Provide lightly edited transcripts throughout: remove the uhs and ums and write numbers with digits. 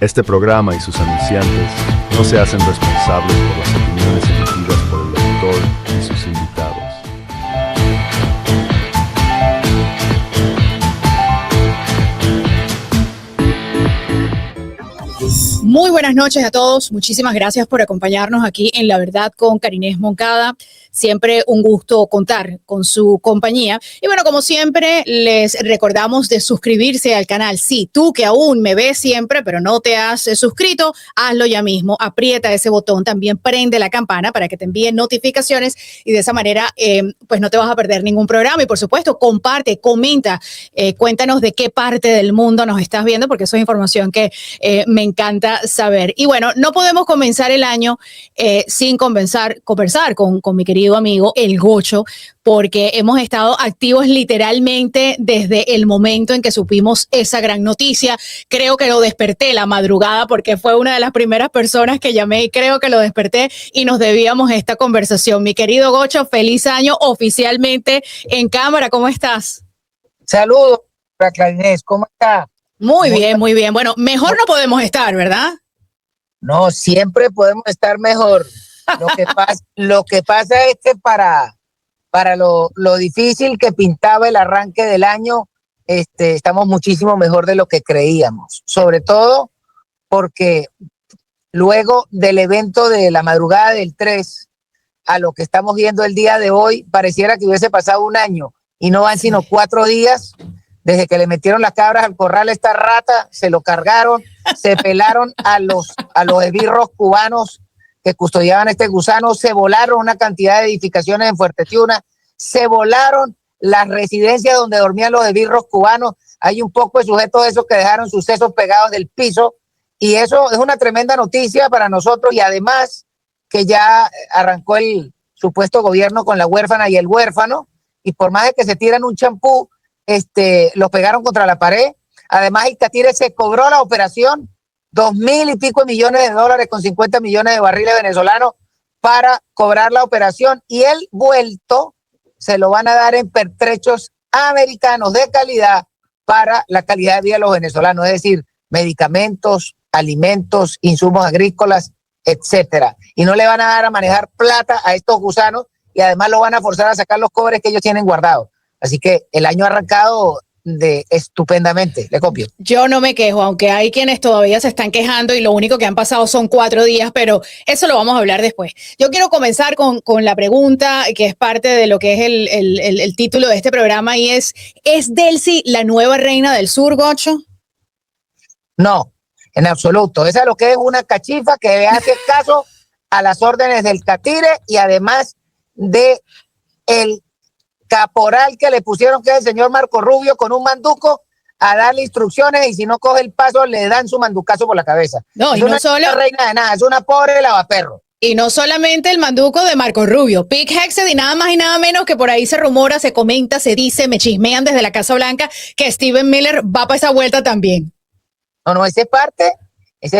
Este programa y sus anunciantes no se hacen responsables por las opiniones emitidas por el locutor y sus invitados. Muy buenas noches a todos. Muchísimas gracias por acompañarnos aquí en La Verdad con Karines Moncada. Siempre un gusto contar con su compañía. Y bueno, como siempre, les recordamos de suscribirse al canal. Sí, tú que aún me ves siempre, pero no te has suscrito, hazlo ya mismo. Aprieta ese botón. También prende la campana para que te envíen notificaciones y de esa manera, pues no te vas a perder ningún programa. Y por supuesto, comparte, comenta, cuéntanos de qué parte del mundo nos estás viendo, porque eso es información que me encanta saber. Y bueno, no podemos comenzar el año sin conversar con mi querido amigo El Gocho, porque hemos estado activos literalmente desde el momento en que supimos esa gran noticia. Creo que lo desperté la madrugada porque fue una de las primeras personas que llamé y creo que lo desperté y nos debíamos esta conversación. Mi querido Gocho, feliz año oficialmente en cámara. ¿Cómo estás? Saludos, Karines, ¿cómo está? Muy bien, muy bien. Bueno, mejor no podemos estar, ¿verdad? No, siempre podemos estar mejor. Lo que pasa es que para lo difícil que pintaba el arranque del año, estamos muchísimo mejor de lo que creíamos. Sobre todo porque luego del evento de la madrugada del 3 a lo que estamos viendo el día de hoy, pareciera que hubiese pasado un año y no van sino 4 días desde que le metieron las cabras al corral a esta rata, se lo cargaron, se pelaron a los esbirros cubanos que custodiaban este gusano, se volaron una cantidad de edificaciones en Fuerte Tiuna, se volaron las residencias donde dormían los esbirros cubanos. Hay un poco de sujetos de esos que dejaron sus sesos pegados del piso y eso es una tremenda noticia para nosotros y además que ya arrancó el supuesto gobierno con la huérfana y el huérfano y por más de que se tiran un champú, los pegaron contra la pared. Además, Icatire se cobró la operación, 2,000 y pico millones de dólares con 50 millones de barriles venezolanos para cobrar la operación y el vuelto se lo van a dar en pertrechos americanos de calidad para la calidad de vida de los venezolanos, es decir, medicamentos, alimentos, insumos agrícolas, etcétera. Y no le van a dar a manejar plata a estos gusanos y además lo van a forzar a sacar los cobres que ellos tienen guardados. Así que el año ha arrancado estupendamente, le copio. Yo no me quejo, aunque hay quienes todavía se están quejando y lo único que han pasado son 4 días, pero eso lo vamos a hablar después. Yo quiero comenzar con la pregunta que es parte de lo que es el título de este programa y ¿es Delcy la nueva reina del sur, Gocho? No, en absoluto. Esa es lo que es una cachifa que hace caso a las órdenes del Catire y además de el caporal que le pusieron, que es el señor Marco Rubio, con un manduco a darle instrucciones y si no coge el paso le dan su manducazo por la cabeza. No, es y una no solo reina de nada, es una pobre lavaperro. Y no solamente el manduco de Marco Rubio, Pete Hegseth y nada más y nada menos que por ahí se rumora, se comenta, se dice, me chismean desde la Casa Blanca que Stephen Miller va para esa vuelta también. No, ese es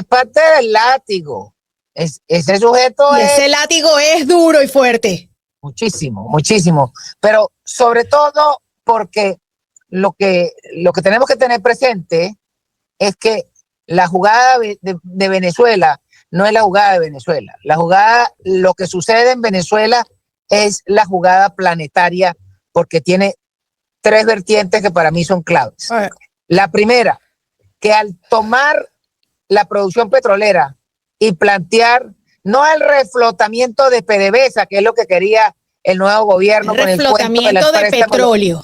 parte del látigo. Ese sujeto y ese látigo es duro y fuerte. Muchísimo, muchísimo. Pero sobre todo porque lo que tenemos que tener presente es que la jugada de Venezuela no es la jugada de Venezuela. Lo que sucede en Venezuela es la jugada planetaria porque tiene 3 vertientes que para mí son claves. La primera, que al tomar la producción petrolera y plantear no el reflotamiento de PDVSA, que es lo que quería el nuevo gobierno. El reflotamiento de petróleo.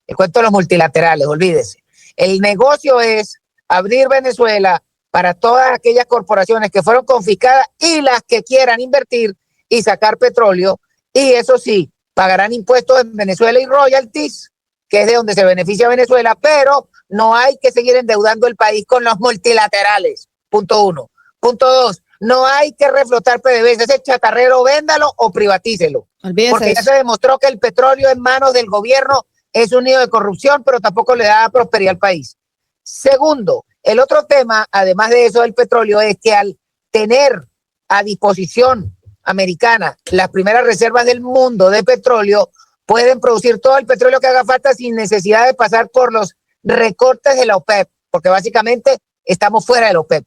El cuento de los multilaterales, olvídese. El negocio es abrir Venezuela para todas aquellas corporaciones que fueron confiscadas y las que quieran invertir y sacar petróleo. Y eso sí, pagarán impuestos en Venezuela y royalties, que es de donde se beneficia Venezuela, pero no hay que seguir endeudando el país con los multilaterales. Punto 1. Punto 2. No hay que reflotar PDVSA, ese chatarrero véndalo o privatícelo. Olvídese porque eso. ya se demostró que el petróleo en manos del gobierno es un nido de corrupción, pero tampoco le da prosperidad al país. Segundo, el otro tema, además de eso del petróleo, es que al tener a disposición americana las primeras reservas del mundo de petróleo, pueden producir todo el petróleo que haga falta sin necesidad de pasar por los recortes de la OPEP, porque básicamente estamos fuera del OPEP.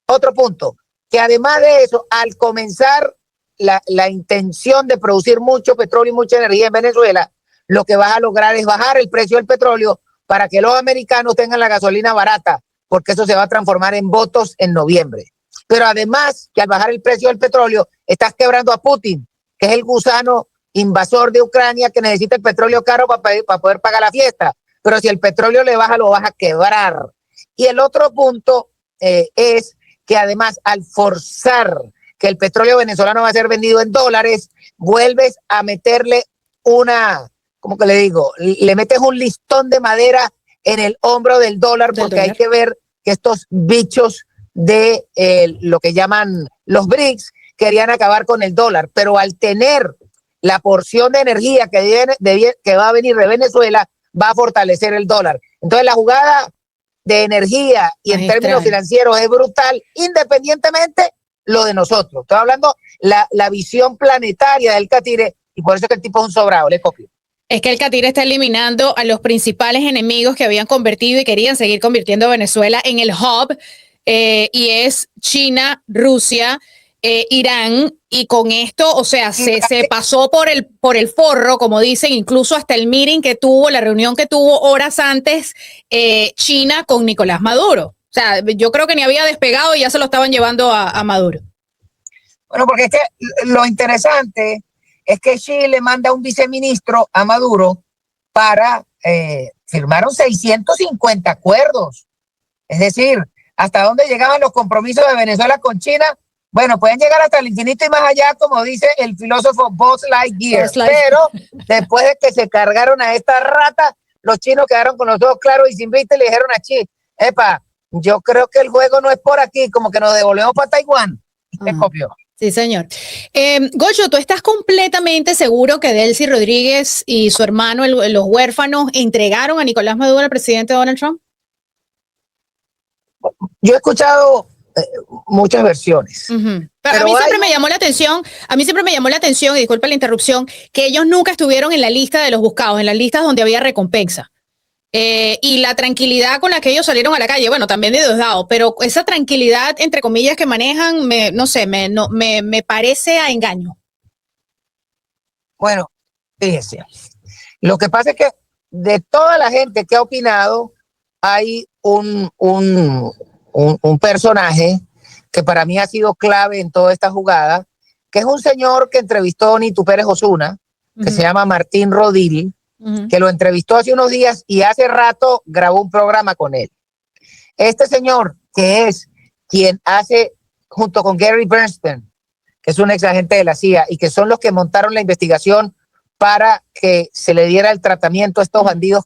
Otro punto, que además de eso, al comenzar la intención de producir mucho petróleo y mucha energía en Venezuela, lo que vas a lograr es bajar el precio del petróleo para que los americanos tengan la gasolina barata, porque eso se va a transformar en votos en noviembre. Pero además, que al bajar el precio del petróleo, estás quebrando a Putin, que es el gusano invasor de Ucrania que necesita el petróleo caro para poder pagar la fiesta. Pero si el petróleo le baja, lo vas a quebrar. Y el otro punto es que además, al forzar que el petróleo venezolano va a ser vendido en dólares, vuelves a meterle ¿cómo que le digo? Le metes un listón de madera en el hombro del dólar, porque hay que ver que estos bichos de lo que llaman los BRICS querían acabar con el dólar, pero al tener la porción de energía que va a venir de Venezuela, va a fortalecer el dólar. Entonces la jugada de energía y en términos financieros es brutal, independientemente lo de nosotros. Estoy hablando la visión planetaria del Catire, y por eso es que el tipo es un sobrado, le copio. Es que el Catire está eliminando a los principales enemigos que habían convertido y querían seguir convirtiendo a Venezuela en el hub, y es China, Rusia, Irán, y con esto, o sea, se pasó por el forro, como dicen, incluso hasta el meeting que tuvo, la reunión que tuvo horas antes China con Nicolás Maduro. O sea, yo creo que ni había despegado y ya se lo estaban llevando a Maduro. Bueno, porque es que lo interesante es que Chile manda un viceministro a Maduro para firmaron 650 acuerdos. Es decir, hasta dónde llegaban los compromisos de Venezuela con China. Bueno, pueden llegar hasta el infinito y más allá, como dice el filósofo Buzz Lightyear. Pero después de que se cargaron a esta rata, los chinos quedaron con los ojos claros y sin vista y le dijeron a Xi, epa, yo creo que el juego no es por aquí, como que nos devolvemos para Taiwán. Se copió. Sí, señor. Goyo, ¿tú estás completamente seguro que Delcy Rodríguez y su hermano, los huérfanos, entregaron a Nicolás Maduro al presidente Donald Trump? Yo he escuchado muchas versiones. Pero a mí siempre me llamó la atención, y disculpa la interrupción, que ellos nunca estuvieron en la lista de los buscados, en las listas donde había recompensa. Y la tranquilidad con la que ellos salieron a la calle, bueno, también de Diosdado, pero esa tranquilidad, entre comillas, que manejan, me parece a engaño. Bueno, fíjese, lo que pasa es que de toda la gente que ha opinado, hay un personaje que para mí ha sido clave en toda esta jugada, que es un señor que entrevistó Nito Pérez Osuna, que se llama Martín Rodil, que lo entrevistó hace unos días y hace rato grabó un programa con él. Este señor, que es quien hace, junto con Gary Bernstein, que es un ex agente de la CIA, y que son los que montaron la investigación para que se le diera el tratamiento a estos bandidos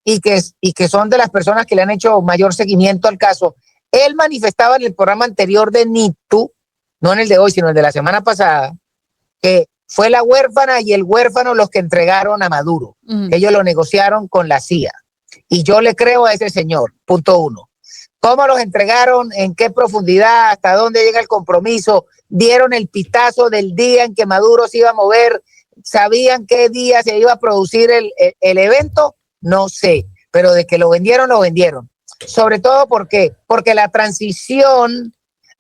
y que son de las personas que le han hecho mayor seguimiento al caso. Él manifestaba en el programa anterior de Nitu, no en el de hoy, sino el de la semana pasada, que fue la huérfana y el huérfano los que entregaron a Maduro. Ellos lo negociaron con la CIA. Y yo le creo a ese señor, punto uno. ¿Cómo los entregaron? ¿En qué profundidad? ¿Hasta dónde llega el compromiso? ¿Dieron el pitazo del día en que Maduro se iba a mover? ¿Sabían qué día se iba a producir el evento? No sé, pero de que lo vendieron, lo vendieron. Sobre todo porque la transición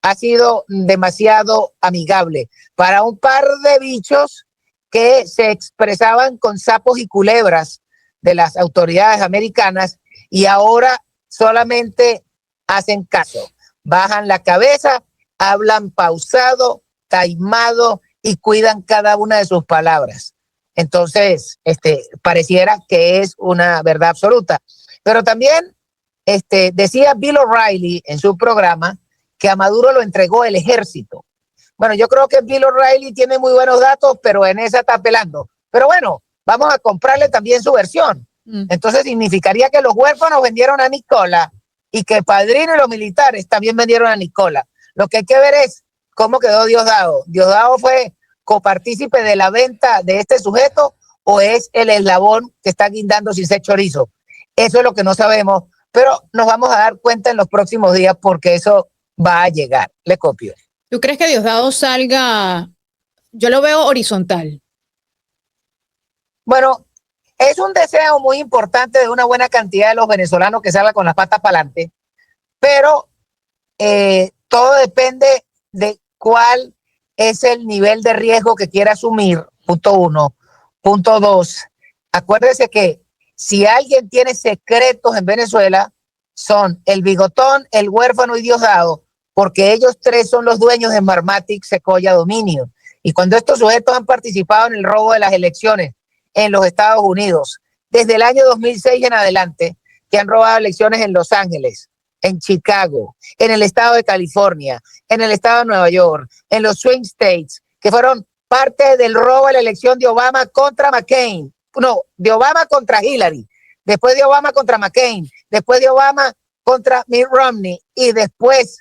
ha sido demasiado amigable para un par de bichos que se expresaban con sapos y culebras de las autoridades americanas y ahora solamente hacen caso, bajan la cabeza, hablan pausado, taimado y cuidan cada una de sus palabras. Entonces, pareciera que es una verdad absoluta. Pero también decía Bill O'Reilly en su programa que a Maduro lo entregó el ejército. Bueno, yo creo que Bill O'Reilly tiene muy buenos datos, pero en esa está pelando. Pero bueno, vamos a comprarle también su versión. Entonces significaría que los huérfanos vendieron a Nicola y que Padrino y los militares también vendieron a Nicola. Lo que hay que ver es cómo quedó Diosdado. ¿Diosdado fue copartícipe de la venta de este sujeto o es el eslabón que está guindando sin ser chorizo? Eso es lo que no sabemos, pero nos vamos a dar cuenta en los próximos días porque eso va a llegar. Le copio. ¿Tú crees que Diosdado salga? Yo lo veo horizontal. Bueno, es un deseo muy importante de una buena cantidad de los venezolanos que salga con las patas para adelante, pero todo depende de cuál es el nivel de riesgo que quiera asumir, punto uno. Punto dos, acuérdese que si alguien tiene secretos en Venezuela, son el Bigotón, el Huérfano y Diosdado, porque ellos tres son los dueños de Smartmatic, Sequoia Dominion. Y cuando estos sujetos han participado en el robo de las elecciones en los Estados Unidos, desde el año 2006 en adelante, que han robado elecciones en Los Ángeles, en Chicago, en el estado de California, en el estado de Nueva York, en los swing states, que fueron parte del robo de la elección de Obama contra McCain. No, de Obama contra Hillary, después de Obama contra McCain, después de Obama contra Mitt Romney y después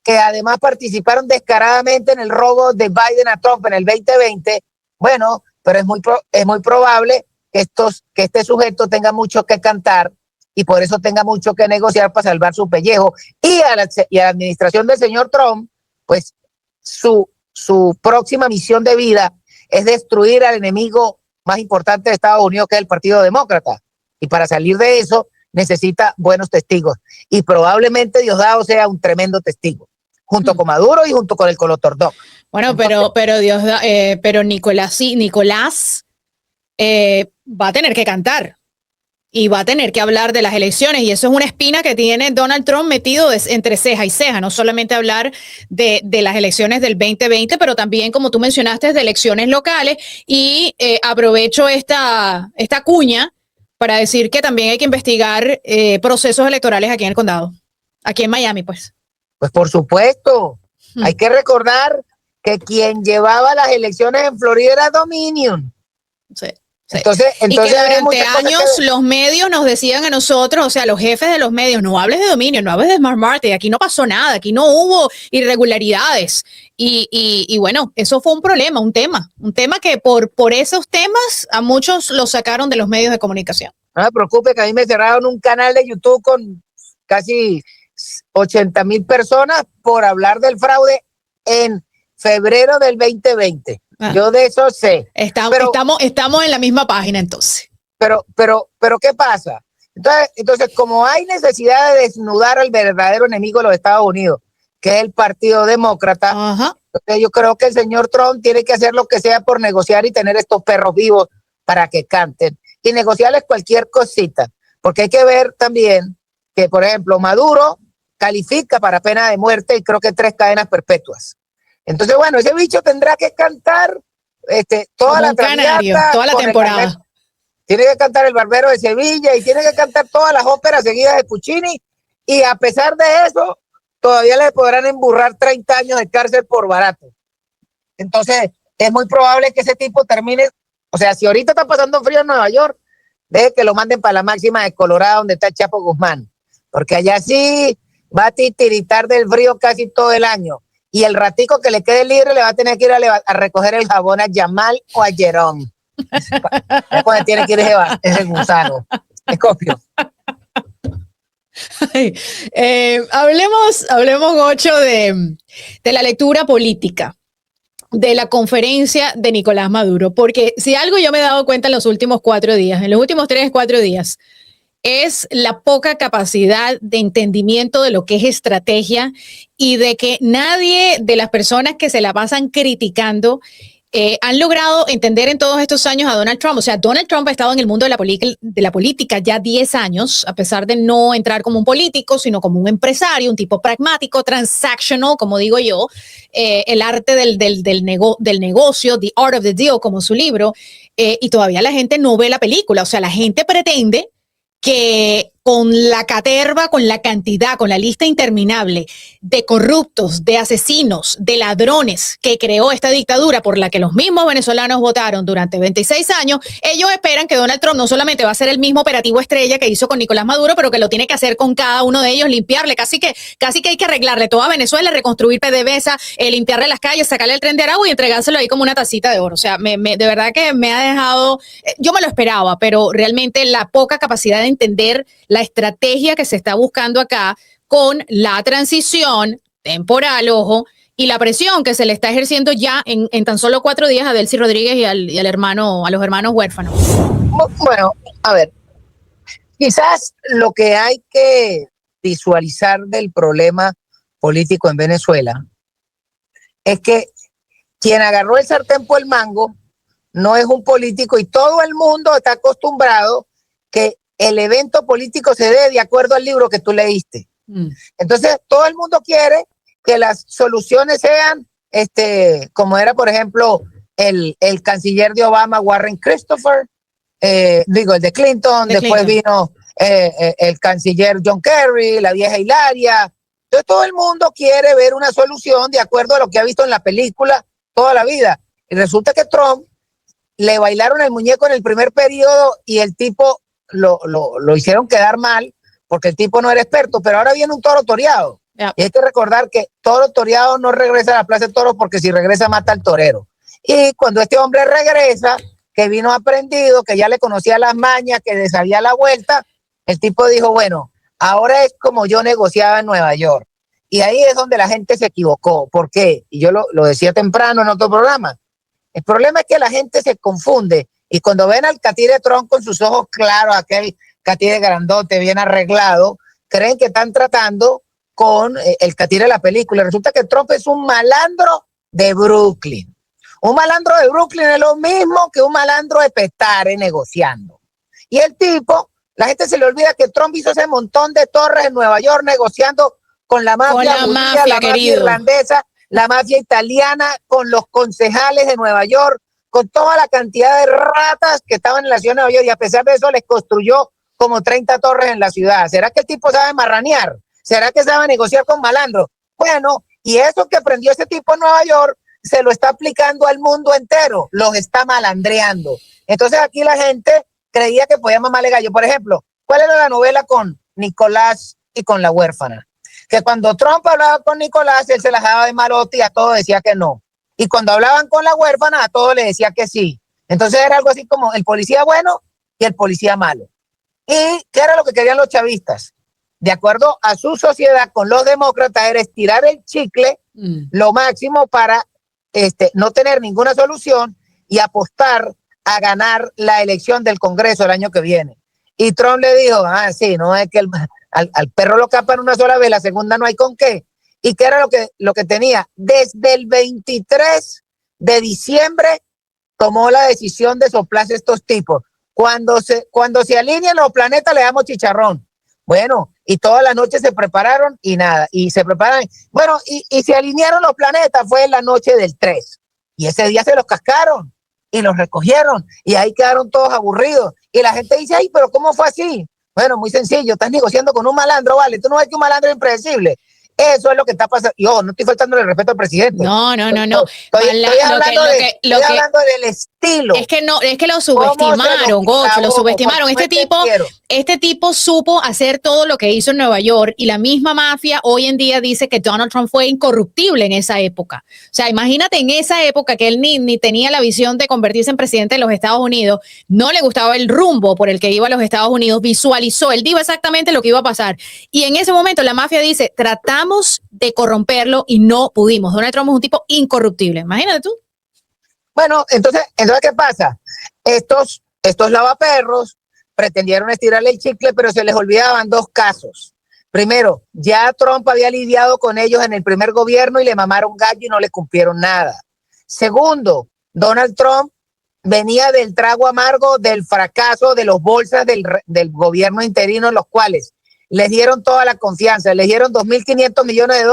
que además participaron descaradamente en el robo de Biden a Trump en el 2020. Bueno, pero es muy probable que este sujeto tenga mucho que cantar y por eso tenga mucho que negociar para salvar su pellejo. Y a la administración del señor Trump, pues su próxima misión de vida es destruir al enemigo más importante de Estados Unidos, que es el Partido Demócrata. Y para salir de eso necesita buenos testigos. Y probablemente Diosdado sea un tremendo testigo, junto con Maduro y junto con el Colotordoc. Bueno, entonces, pero Nicolás va a tener que cantar y va a tener que hablar de las elecciones, y eso es una espina que tiene Donald Trump metido entre ceja y ceja, no solamente hablar de las elecciones del 2020, pero también, como tú mencionaste, de elecciones locales, y aprovecho esta cuña para decir que también hay que investigar procesos electorales aquí en el condado, aquí en Miami, pues. Pues por supuesto, hay que recordar que quien llevaba las elecciones en Florida era Dominion. Sí. Entonces y que durante años los medios nos decían a nosotros, o sea, los jefes de los medios, no hables de Dominion, no hables de Smartmatic, aquí no pasó nada, aquí no hubo irregularidades. Y bueno, eso fue un problema, un tema que por esos temas a muchos los sacaron de los medios de comunicación. No me preocupe, que a mí me cerraron un canal de YouTube con casi 80,000 personas por hablar del fraude en febrero del 2020. Yo de eso sé. Estamos en la misma página entonces. Pero ¿qué pasa? Entonces, como hay necesidad de desnudar al verdadero enemigo de los Estados Unidos, que es el Partido Demócrata, entonces yo creo que el señor Trump tiene que hacer lo que sea por negociar y tener estos perros vivos para que canten. Y negociarles cualquier cosita. Porque hay que ver también que, por ejemplo, Maduro califica para pena de muerte y creo que 3 cadenas perpetuas. Entonces, bueno, ese bicho tendrá que cantar toda la traviata, toda la temporada. Tiene que cantar El Barbero de Sevilla y tiene que cantar todas las óperas seguidas de Puccini, y a pesar de eso, todavía le podrán emburrar 30 años de cárcel por barato. Entonces, es muy probable que ese tipo termine, o sea, si ahorita está pasando frío en Nueva York, deje que lo manden para la máxima de Colorado, donde está el Chapo Guzmán, porque allá sí va a titiritar del frío casi todo el año. Y el ratico que le quede libre le va a tener que ir a recoger el jabón a Yamal o a Jerón. Después tiene que ir ese gusano. Escopio. Hablemos, Gocho, de la lectura política de la conferencia de Nicolás Maduro, porque si algo yo me he dado cuenta en los últimos 4 días, en los últimos 3-4 días, es la poca capacidad de entendimiento de lo que es estrategia, y de que nadie de las personas que se la pasan criticando han logrado entender en todos estos años a Donald Trump. O sea, Donald Trump ha estado en el mundo de la política ya 10 años, a pesar de no entrar como un político, sino como un empresario, un tipo pragmático, transactional, como digo yo, el arte del negocio, The Art of the Deal, como su libro, y todavía la gente no ve la película. O sea, la gente pretende que con la caterva, con la cantidad, con la lista interminable de corruptos, de asesinos, de ladrones que creó esta dictadura por la que los mismos venezolanos votaron durante 26 años, ellos esperan que Donald Trump no solamente va a hacer el mismo operativo estrella que hizo con Nicolás Maduro, pero que lo tiene que hacer con cada uno de ellos, limpiarle, casi que hay que arreglarle toda Venezuela, reconstruir PDVSA, limpiarle las calles, sacarle el tren de Aragua y entregárselo ahí como una tacita de oro. O sea, de verdad que me ha dejado, yo me lo esperaba, pero realmente la poca capacidad de entender la estrategia que se está buscando acá con la transición temporal, ojo, y la presión que se le está ejerciendo ya en tan solo 4 días a Delcy Rodríguez y a los hermanos huérfanos. Bueno, a ver, quizás lo que hay que visualizar del problema político en Venezuela es que quien agarró el sartén por el mango no es un político y todo el mundo está acostumbrado que el evento político se dé de acuerdo al libro que tú leíste. Entonces, todo el mundo quiere que las soluciones sean, como era, por ejemplo, el canciller de Obama, Warren Christopher, el de Clinton, después vino el canciller John Kerry, la vieja Hilaria. Entonces, todo el mundo quiere ver una solución de acuerdo a lo que ha visto en la película toda la vida. Y resulta que Trump le bailaron el muñeco en el primer periodo y el tipo lo hicieron quedar mal porque el tipo no era experto, pero ahora viene un toro toreado. Y hay que recordar que toro toreado no regresa a la plaza de toros porque si regresa mata al torero. Y cuando este hombre regresa, que vino aprendido, que ya le conocía las mañas, que le sabía la vuelta, el tipo dijo, bueno, ahora es como yo negociaba en Nueva York. Y ahí es donde la gente se equivocó. ¿Por qué? Y yo lo decía temprano en otro programa. El problema es que la gente se confunde y cuando ven al catire Trump con sus ojos claros, aquel catire grandote, bien arreglado, creen que están tratando con el catire de la película. Resulta que Trump es un malandro de Brooklyn. Un malandro de Brooklyn es lo mismo que un malandro de Petare negociando. Y el tipo, la gente se le olvida que Trump hizo ese montón de torres en Nueva York negociando con la mafia judía, la mafia irlandesa, la mafia italiana, con los concejales de Nueva York, con toda la cantidad de ratas que estaban en la ciudad de Nueva York, y a pesar de eso les construyó como 30 torres en la ciudad. ¿Será que el tipo sabe marranear? ¿Será que sabe negociar con malandros? Bueno, y eso que aprendió ese tipo en Nueva York se lo está aplicando al mundo entero, los está malandreando. Entonces aquí la gente creía que podía mamarle gallo. Por ejemplo, ¿cuál era la novela con Nicolás y con la huérfana? Que cuando Trump hablaba con Nicolás, él se la daba de malote y a todo decía que no. Y cuando hablaban con la huérfana, a todo le decía que sí. Entonces era algo así como el policía bueno y el policía malo. ¿Y qué era lo que querían los chavistas? De acuerdo a su sociedad con los demócratas, era estirar el chicle lo máximo para no tener ninguna solución y apostar a ganar la elección del Congreso el año que viene. Y Trump le dijo, sí, no es que al perro lo capan una sola vez, la segunda no hay con qué. ¿Y qué era lo que tenía? Desde el 23 de diciembre tomó la decisión de soplarse estos tipos. Cuando se alinean los planetas le damos chicharrón. Bueno, y toda la noche se prepararon y nada, y se preparan. Bueno, y se alinearon los planetas, fue en la noche del 3. Y ese día se los cascaron y los recogieron y ahí quedaron todos aburridos. Y la gente dice, ay, pero ¿cómo fue así? Bueno, muy sencillo, estás negociando con un malandro, ¿vale? Tú no ves que un malandro es impredecible. Eso es lo que está pasando. Yo no estoy faltando el respeto al presidente. No. Estoy hablando del estilo. Es que lo subestimaron, Gocho, lo subestimaron. Este tipo supo hacer todo lo que hizo en Nueva York y la misma mafia hoy en día dice que Donald Trump fue incorruptible en esa época. O sea, imagínate en esa época que él ni tenía la visión de convertirse en presidente de los Estados Unidos, no le gustaba el rumbo por el que iba a los Estados Unidos, visualizó, él dijo exactamente lo que iba a pasar. Y en ese momento la mafia dice, tratamos de corromperlo y no pudimos. Donald Trump es un tipo incorruptible. Imagínate tú. Bueno, entonces ¿qué pasa? Estos lavaperros pretendieron estirarle el chicle, pero se les olvidaban dos casos. Primero, ya Trump había lidiado con ellos en el primer gobierno y le mamaron gallo y no le cumplieron nada. Segundo, Donald Trump venía del trago amargo del fracaso de los bolsas del gobierno interino, los cuales les dieron toda la confianza, les dieron $2.500 millones,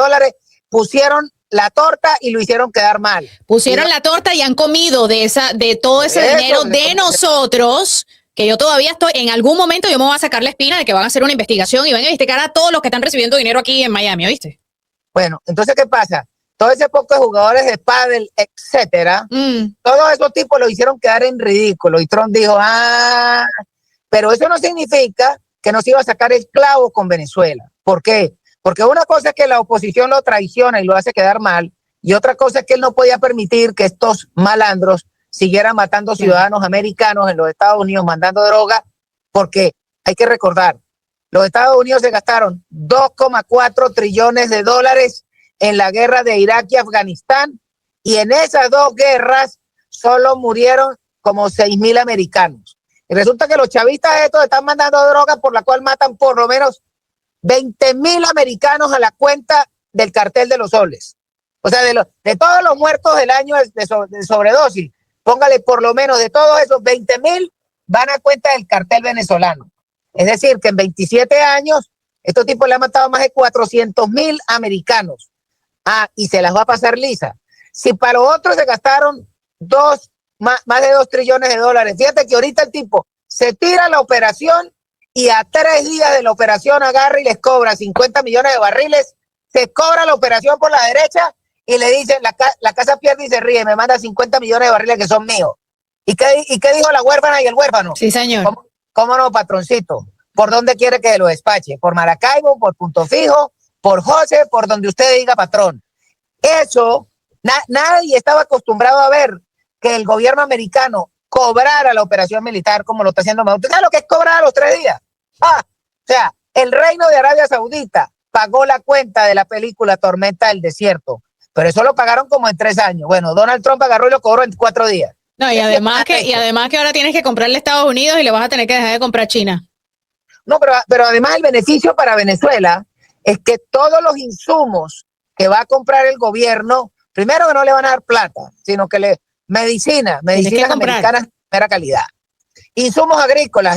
pusieron la torta y lo hicieron quedar mal. Pusieron la torta y han comido de todo ese dinero de nosotros, que yo todavía en algún momento yo me voy a sacar la espina de que van a hacer una investigación y van a investigar a todos los que están recibiendo dinero aquí en Miami, ¿oíste? Bueno, entonces, ¿qué pasa? Todo ese poco de jugadores de pádel, etcétera, todos esos tipos lo hicieron quedar en ridículo y Trump dijo, pero eso no significa que nos iba a sacar el clavo con Venezuela. ¿Por qué? Porque una cosa es que la oposición lo traiciona y lo hace quedar mal, y otra cosa es que él no podía permitir que estos malandros siguieran matando ciudadanos americanos en los Estados Unidos, mandando droga, porque hay que recordar, los Estados Unidos se gastaron $2,4 trillones en la guerra de Irak y Afganistán, y en esas dos guerras solo murieron como 6,000 americanos. Y resulta que los chavistas estos están mandando droga por la cual matan por lo menos 20.000 americanos a la cuenta del cartel de los soles. O sea, de todos los muertos del año de sobredosis, póngale por lo menos de todos esos 20.000 van a cuenta del cartel venezolano. Es decir, que en 27 años, estos tipos le han matado más de 400.000 americanos. Y se las va a pasar lisa. Si para los otros se gastaron más de 2 trillones de dólares, fíjate que ahorita el tipo se tira la operación y a 3 días de la operación agarra y les cobra 50 millones de barriles, se cobra la operación por la derecha y le dice, la casa pierde y se ríe, me manda 50 millones de barriles que son míos. ¿Y qué dijo la huérfana y el huérfano? Sí, señor. ¿Cómo no, patroncito? ¿Por dónde quiere que lo despache? ¿Por Maracaibo, por Punto Fijo, por José, por donde usted diga, patrón? Eso, nadie estaba acostumbrado a ver que el gobierno americano cobrara la operación militar como lo está haciendo Maduro. ¿Usted sabe lo que es cobrar a los 3 días? O sea, el Reino de Arabia Saudita pagó la cuenta de la película Tormenta del Desierto, pero eso lo pagaron como en 3 años. Bueno, Donald Trump agarró y lo cobró en 4 días. No, y además que ahora tienes que comprarle a Estados Unidos y le vas a tener que dejar de comprar a China. No, pero además el beneficio para Venezuela es que todos los insumos que va a comprar el gobierno, primero que no le van a dar plata, sino que medicinas americanas de primera calidad. Insumos agrícolas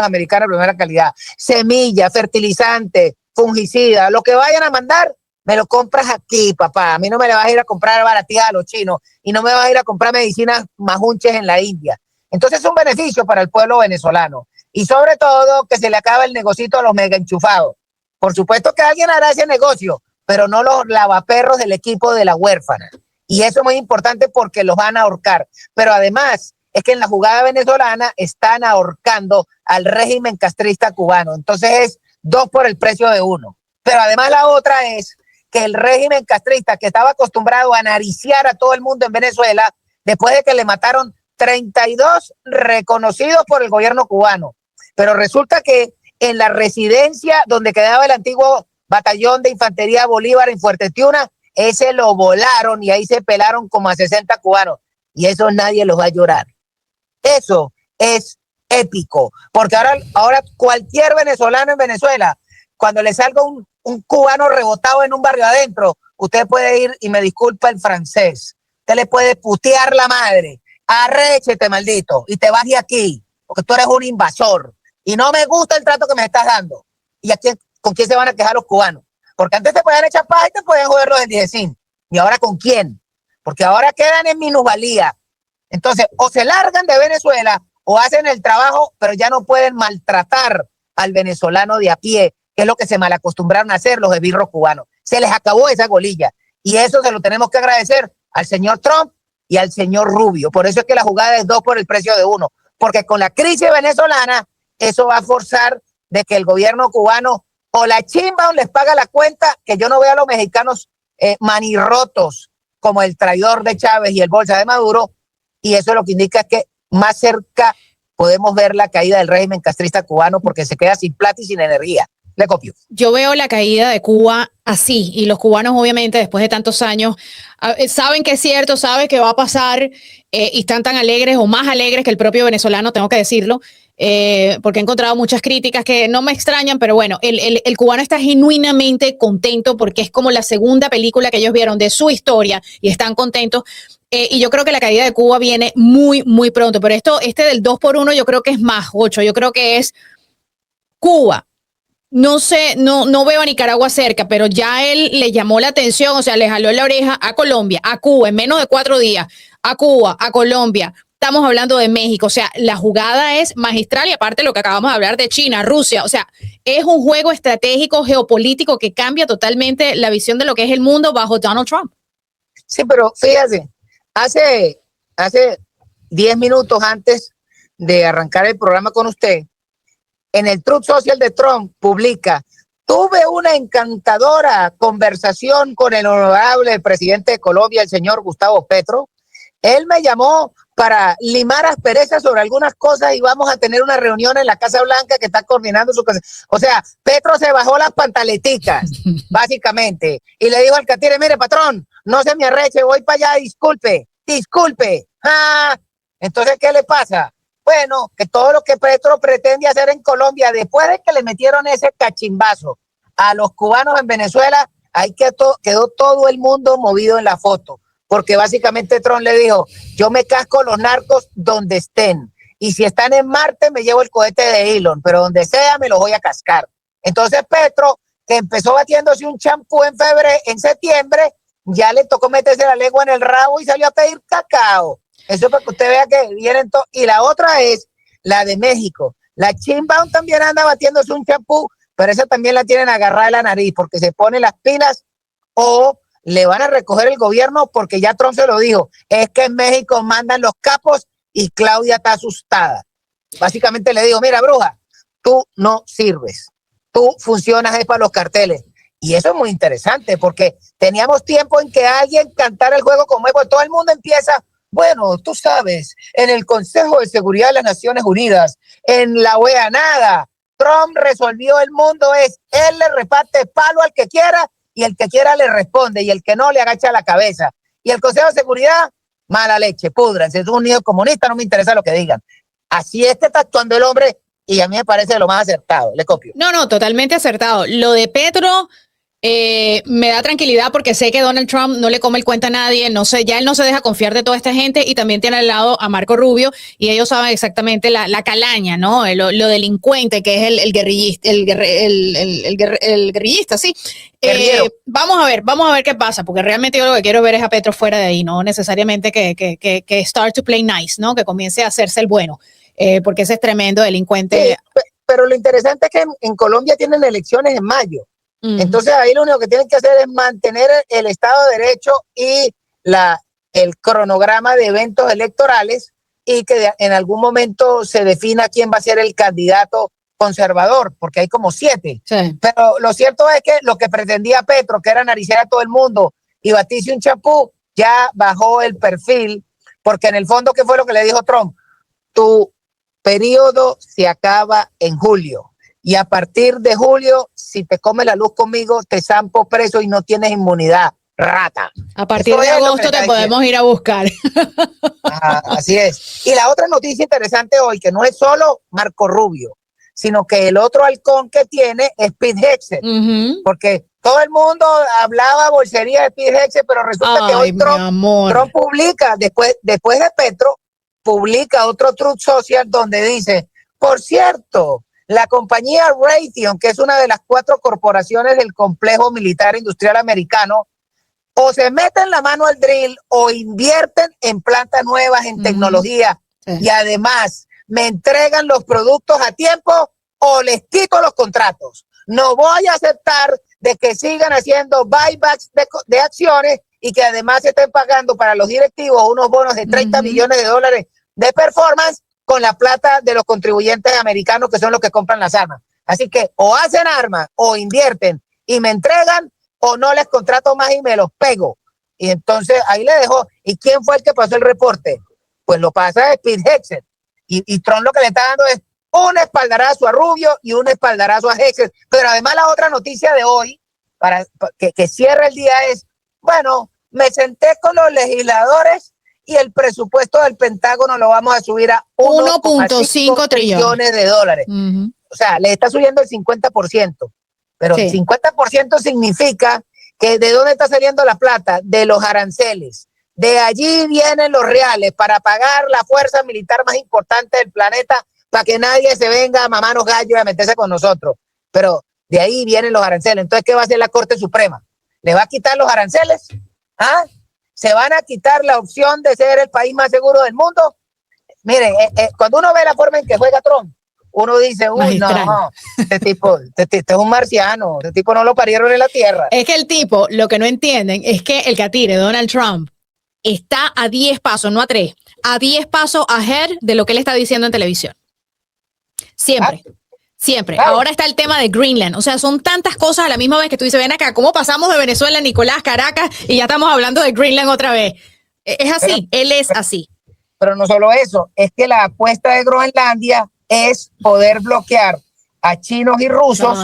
americanos de primera calidad. Semillas, fertilizantes, fungicidas, lo que vayan a mandar, me lo compras aquí, papá. A mí no me le vas a ir a comprar baratijas a los chinos y no me vas a ir a comprar medicinas majunches en la India. Entonces es un beneficio para el pueblo venezolano. Y sobre todo que se le acaba el negocito a los mega enchufados. Por supuesto que alguien hará ese negocio, pero no los lavaperros del equipo de la huérfana. Y eso es muy importante porque los van a ahorcar. Pero además es que en la jugada venezolana están ahorcando al régimen castrista cubano. Entonces es 2 por el precio de 1. Pero además la otra es que el régimen castrista, que estaba acostumbrado a nariciar a todo el mundo en Venezuela, después de que le mataron 32 reconocidos por el gobierno cubano. Pero resulta que en la residencia donde quedaba el antiguo batallón de infantería Bolívar en Fuerte Tiuna, ese lo volaron y ahí se pelaron como a 60 cubanos. Y eso nadie los va a llorar. Eso es épico, porque ahora cualquier venezolano en Venezuela, cuando le salga un cubano rebotado en un barrio adentro, usted puede ir, y me disculpa el francés, usted le puede putear la madre, arréchete maldito, y te vas de aquí, porque tú eres un invasor, y no me gusta el trato que me estás dando. ¿Y con quién se van a quejar los cubanos? Porque antes te podían echar paz y te podían joder los del Dicecín. ¿Y ahora con quién? Porque ahora quedan en minusvalía. Entonces, o se largan de Venezuela o hacen el trabajo, pero ya no pueden maltratar al venezolano de a pie, que es lo que se malacostumbraron a hacer los esbirros cubanos. Se les acabó esa golilla. Y eso se lo tenemos que agradecer al señor Trump y al señor Rubio. Por eso es que la jugada es 2 por el precio de 1. Porque con la crisis venezolana, eso va a forzar de que el gobierno cubano o la chimba o les paga la cuenta, que yo no veo a los mexicanos manirrotos como el traidor de Chávez y el bolsa de Maduro, y eso lo que indica es que más cerca podemos ver la caída del régimen castrista cubano porque se queda sin plata y sin energía. Le copio. Yo veo la caída de Cuba así, y los cubanos obviamente después de tantos años saben que es cierto, saben que va a pasar, y están tan alegres o más alegres que el propio venezolano, tengo que decirlo, porque he encontrado muchas críticas que no me extrañan, pero bueno, el cubano está genuinamente contento porque es como la segunda película que ellos vieron de su historia y están contentos. Y yo creo que la caída de Cuba viene muy, muy pronto, pero este del 2 por 1 yo creo que es más 8, yo creo que es Cuba. No sé, no veo a Nicaragua cerca, pero ya él le llamó la atención, o sea, le jaló la oreja a Colombia, a Cuba, en menos de 4 días, a Cuba, a Colombia. Estamos hablando de México, o sea, la jugada es magistral y aparte lo que acabamos de hablar de China, Rusia, o sea, es un juego estratégico, geopolítico que cambia totalmente la visión de lo que es el mundo bajo Donald Trump. Sí, pero fíjate, hace 10 minutos antes de arrancar el programa con usted, en el Truth Social de Trump publica: tuve una encantadora conversación con el honorable presidente de Colombia, el señor Gustavo Petro. Él me llamó para limar asperezas sobre algunas cosas y vamos a tener una reunión en la Casa Blanca que está coordinando su casa. O sea, Petro se bajó las pantaleticas, básicamente, y le dijo al catire: mire, patrón, no se me arreche, voy para allá, disculpe. Entonces, ¿qué le pasa? Bueno, que todo lo que Petro pretende hacer en Colombia, después de que le metieron ese cachimbazo a los cubanos en Venezuela, ahí quedó todo el mundo movido en la foto, porque básicamente Trump le dijo, yo me casco los narcos donde estén, y si están en Marte me llevo el cohete de Elon, pero donde sea me los voy a cascar. Entonces Petro, que empezó batiéndose un champú en septiembre, ya le tocó meterse la lengua en el rabo y salió a pedir cacao. Eso es para que usted vea que vienen todos. Y la otra es la de México. La Sheinbaum también anda batiéndose un champú, pero esa también la tienen agarrada de la nariz porque se pone las pilas o le van a recoger el gobierno porque ya Trump se lo dijo. Es que en México mandan los capos y Claudia está asustada. Básicamente le digo, mira, bruja, tú no sirves. Tú funcionas para los carteles. Y eso es muy interesante porque teníamos tiempo en que alguien cantara el juego como es, porque todo el mundo empieza, bueno, tú sabes, en el Consejo de Seguridad de las Naciones Unidas, en la OEA, nada. Trump resolvió el mundo, él le reparte palo al que quiera y el que quiera le responde y el que no le agacha la cabeza. Y el Consejo de Seguridad, mala leche, púdranse, es un niño comunista, no me interesa lo que digan. Así es que está actuando el hombre y a mí me parece lo más acertado, le copio. No, totalmente acertado. Lo de Petro me da tranquilidad porque sé que Donald Trump no le come el cuento a nadie, no sé, ya él no se deja confiar de toda esta gente y también tiene al lado a Marco Rubio y ellos saben exactamente la calaña, ¿no? Lo delincuente que es el guerrillista, el guerrillista, sí. Vamos a ver qué pasa, porque realmente yo lo que quiero ver es a Petro fuera de ahí, no necesariamente que start to play nice, ¿no? Que comience a hacerse el bueno, porque ese es tremendo delincuente. Sí, pero lo interesante es que en Colombia tienen elecciones en mayo. Entonces ahí lo único que tienen que hacer es mantener el Estado de Derecho y el cronograma de eventos electorales y que en algún momento se defina quién va a ser el candidato conservador, porque hay como 7. Sí. Pero lo cierto es que lo que pretendía Petro, que era nariciar a todo el mundo y batirse un champú, ya bajó el perfil, porque en el fondo, ¿qué fue lo que le dijo Trump? Tu periodo se acaba en julio. Y a partir de julio, si te comes la luz conmigo, te zampo preso y no tienes inmunidad, rata. A partir de agosto te podemos ir a buscar. Así es. Y la otra noticia interesante hoy, que no es solo Marco Rubio, sino que el otro halcón que tiene es Pete Hegseth. Porque todo el mundo hablaba bolsería de Pete Hegseth, pero resulta que hoy Trump publica, después de Petro, publica otro Truth Social donde dice, por cierto, la compañía Raytheon, que es una de las 4 corporaciones del complejo militar industrial americano, o se meten la mano al drill o invierten en plantas nuevas, en tecnología, y además me entregan los productos a tiempo o les quito los contratos. No voy a aceptar de que sigan haciendo buybacks de acciones y que además se estén pagando para los directivos unos bonos de 30 millones de dólares de performance con la plata de los contribuyentes americanos que son los que compran las armas. Así que o hacen armas o invierten y me entregan o no les contrato más y me los pego. Y entonces ahí le dejó. ¿Y quién fue el que pasó el reporte? Pues lo pasa Pete Hegseth. Y Trump lo que le está dando es un espaldarazo a Rubio y un espaldarazo a Hegseth. Pero además la otra noticia de hoy, para que cierre el día es, bueno, me senté con los legisladores y el presupuesto del Pentágono lo vamos a subir a 1.5 trillones de dólares. O sea, le está subiendo el 50%. Pero el 50% significa que ¿de dónde está saliendo la plata? De los aranceles. De allí vienen los reales para pagar la fuerza militar más importante del planeta para que nadie se venga a mamarnos gallos y a meterse con nosotros. Pero de ahí vienen los aranceles. Entonces, ¿qué va a hacer la Corte Suprema? ¿Le va a quitar los aranceles? ¿Ah? ¿Se van a quitar la opción de ser el país más seguro del mundo? Miren, cuando uno ve la forma en que juega Trump, uno dice, uy, no, este tipo es un marciano, este tipo no lo parieron en la tierra. Es que el tipo, lo que no entienden es que el catire, Donald Trump, está a 10 pasos, no a 3, a 10 pasos ahead de lo que él está diciendo en televisión. Siempre. Siempre. Claro. Ahora está el tema de Greenland. O sea, son tantas cosas a la misma vez que tú dices, ven acá, ¿cómo pasamos de Venezuela, Nicolás, Caracas y ya estamos hablando de Greenland otra vez? Es así, él es así. Pero no solo eso, es que la apuesta de Groenlandia es poder bloquear a chinos y rusos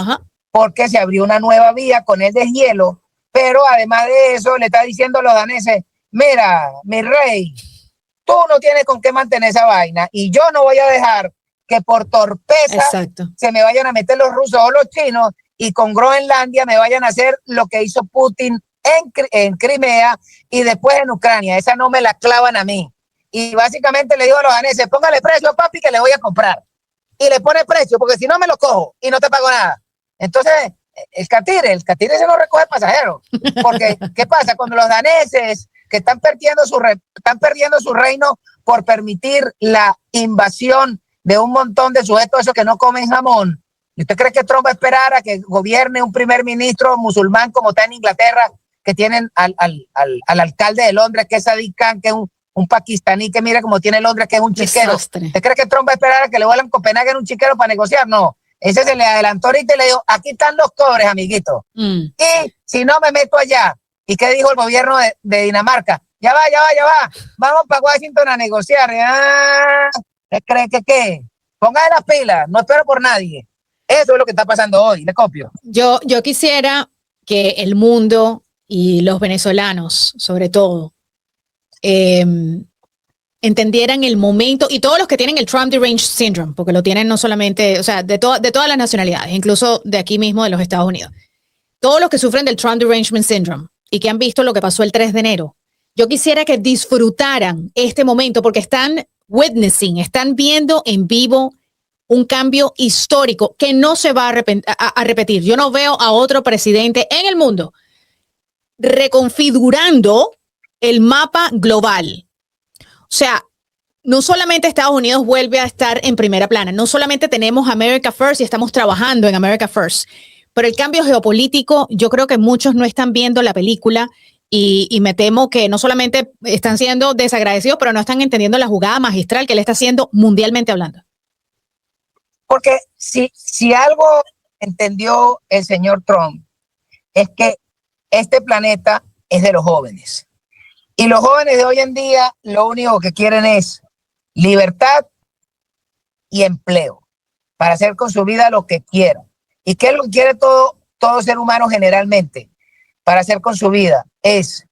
porque se abrió una nueva vía con el deshielo, pero además de eso le está diciendo a los daneses, mira, mi rey, tú no tienes con qué mantener esa vaina y yo no voy a dejar que por torpeza se me vayan a meter los rusos o los chinos y con Groenlandia me vayan a hacer lo que hizo Putin en Crimea y después en Ucrania. Esa no me la clavan a mí. Y básicamente le digo a los daneses, póngale precio, papi, que le voy a comprar. Y le pone precio, porque si no me lo cojo y no te pago nada. Entonces, el catire se lo recoge pasajero. Porque, ¿qué pasa? Cuando los daneses que están perdiendo su reino por permitir la invasión de un montón de sujetos esos que no comen jamón, ¿y usted cree que Trump va a esperar a que gobierne un primer ministro musulmán como está en Inglaterra, que tienen al alcalde de Londres, que es Sadiq Khan, que es un pakistaní, que mira como tiene Londres, que es un chiquero? Desastre. ¿Usted cree que Trump va a esperar a que le vuelan Copenhague en un chiquero para negociar? No. Ese se le adelantó ahorita y le dijo, aquí están los cobres, amiguito. Y si no me meto allá. ¿Y qué dijo el gobierno de Dinamarca? Ya va. Vamos para Washington a negociar. ¿Qué cree que qué? Póngase las pilas, no espero por nadie. Eso es lo que está pasando hoy, le copio. Yo quisiera que el mundo y los venezolanos, sobre todo, entendieran el momento, y todos los que tienen el Trump Deranged Syndrome, porque lo tienen no solamente, o sea, de todas las nacionalidades, incluso de aquí mismo de los Estados Unidos. Todos los que sufren del Trump Derangement Syndrome y que han visto lo que pasó el 3 de enero, yo quisiera que disfrutaran este momento porque están están viendo en vivo un cambio histórico que no se va a repetir. Yo no veo a otro presidente en el mundo reconfigurando el mapa global. O sea, no solamente Estados Unidos vuelve a estar en primera plana, no solamente tenemos America First y estamos trabajando en America First, pero el cambio geopolítico, yo creo que muchos no están viendo la película y me temo que no solamente están siendo desagradecidos, pero no están entendiendo la jugada magistral que él está haciendo mundialmente hablando. Porque si algo entendió el señor Trump es que este planeta es de los jóvenes. Y los jóvenes de hoy en día lo único que quieren es libertad y empleo para hacer con su vida lo que quieran. ¿Y qué es lo que quiere todo ser humano generalmente para hacer con su vida? Es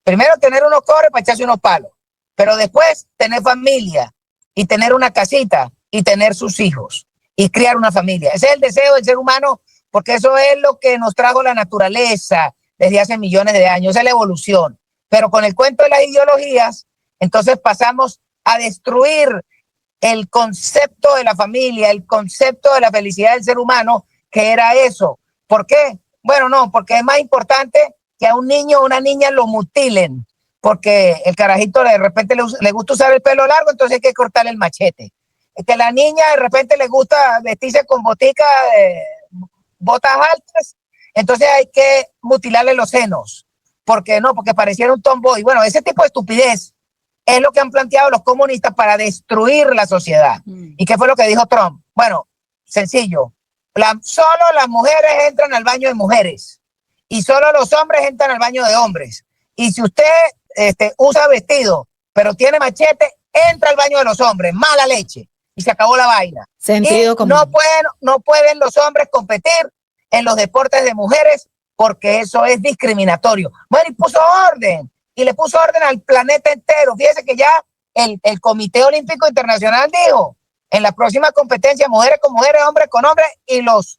primero tener unos cobres para echarse unos palos, pero después tener familia y tener una casita y tener sus hijos y criar una familia. Ese es el deseo del ser humano, porque eso es lo que nos trajo la naturaleza desde hace millones de años, esa es la evolución. Pero con el cuento de las ideologías, entonces pasamos a destruir el concepto de la familia, el concepto de la felicidad del ser humano, que era eso. ¿Por qué? Bueno, no, porque es más importante que a un niño o una niña lo mutilen, porque el carajito de repente le gusta usar el pelo largo, entonces hay que cortarle el machete. Que la niña de repente le gusta vestirse con botas altas, entonces hay que mutilarle los senos. ¿Por qué no? Porque pareciera un tomboy. Bueno, ese tipo de estupidez es lo que han planteado los comunistas para destruir la sociedad. ¿Y qué fue lo que dijo Trump? Bueno, sencillo. Solo las mujeres entran al baño de mujeres y solo los hombres entran al baño de hombres. Y si usted usa vestido, pero tiene machete, entra al baño de los hombres. Mala leche. Y se acabó la vaina. Sentido común. No pueden los hombres competir en los deportes de mujeres porque eso es discriminatorio. Bueno, y puso orden. Y le puso orden al planeta entero. Fíjese que ya el Comité Olímpico Internacional dijo, en la próxima competencia, mujeres con mujeres, hombres con hombres, y los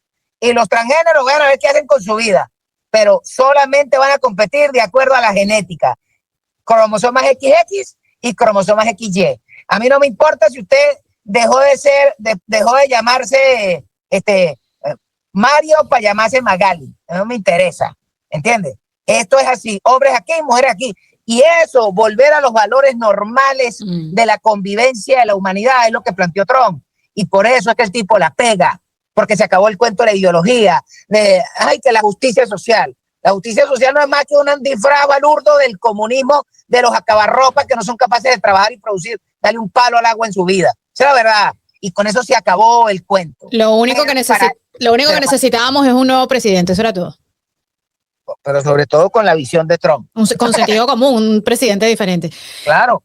transgéneros van a ver qué hacen con su vida. Pero solamente van a competir de acuerdo a la genética. Cromosomas XX y cromosomas XY. A mí no me importa si usted dejó de llamarse Mario para llamarse Magali. No me interesa, ¿entiendes? Esto es así, hombres aquí, mujeres aquí. Y eso, volver a los valores normales de la convivencia de la humanidad es lo que planteó Trump. Y por eso es que el tipo la pega, porque se acabó el cuento de la ideología, que la justicia social. La justicia social no es más que un disfraz balurdo del comunismo, de los acabarropas que no son capaces de trabajar y producir, darle un palo al agua en su vida. Esa es la verdad. Y con eso se acabó el cuento. Lo único que necesitábamos es un nuevo presidente, eso era todo. Pero sobre todo con la visión de Trump. Con sentido común, un presidente diferente. Claro.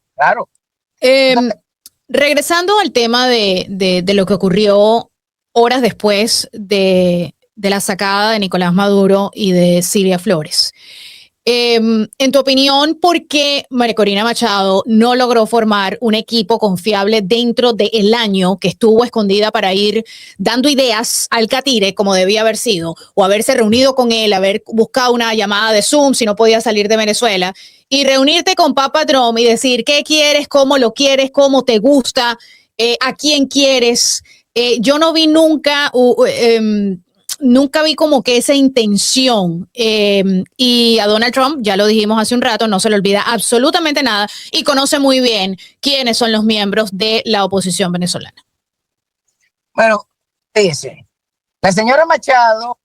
Regresando al tema de lo que ocurrió horas después de la sacada de Nicolás Maduro y de Silvia Flores. En tu opinión, ¿por qué María Corina Machado no logró formar un equipo confiable dentro del año que estuvo escondida para ir dando ideas al catire como debía haber sido, o haberse reunido con él, haber buscado una llamada de Zoom si no podía salir de Venezuela, y reunirte con Papa Trump y decir qué quieres, cómo te gusta, a quién quieres? Yo no vi nunca vi como que esa intención, y a Donald Trump, ya lo dijimos hace un rato, no se le olvida absolutamente nada y conoce muy bien quiénes son los miembros de la oposición venezolana. Bueno, fíjese, la señora Machado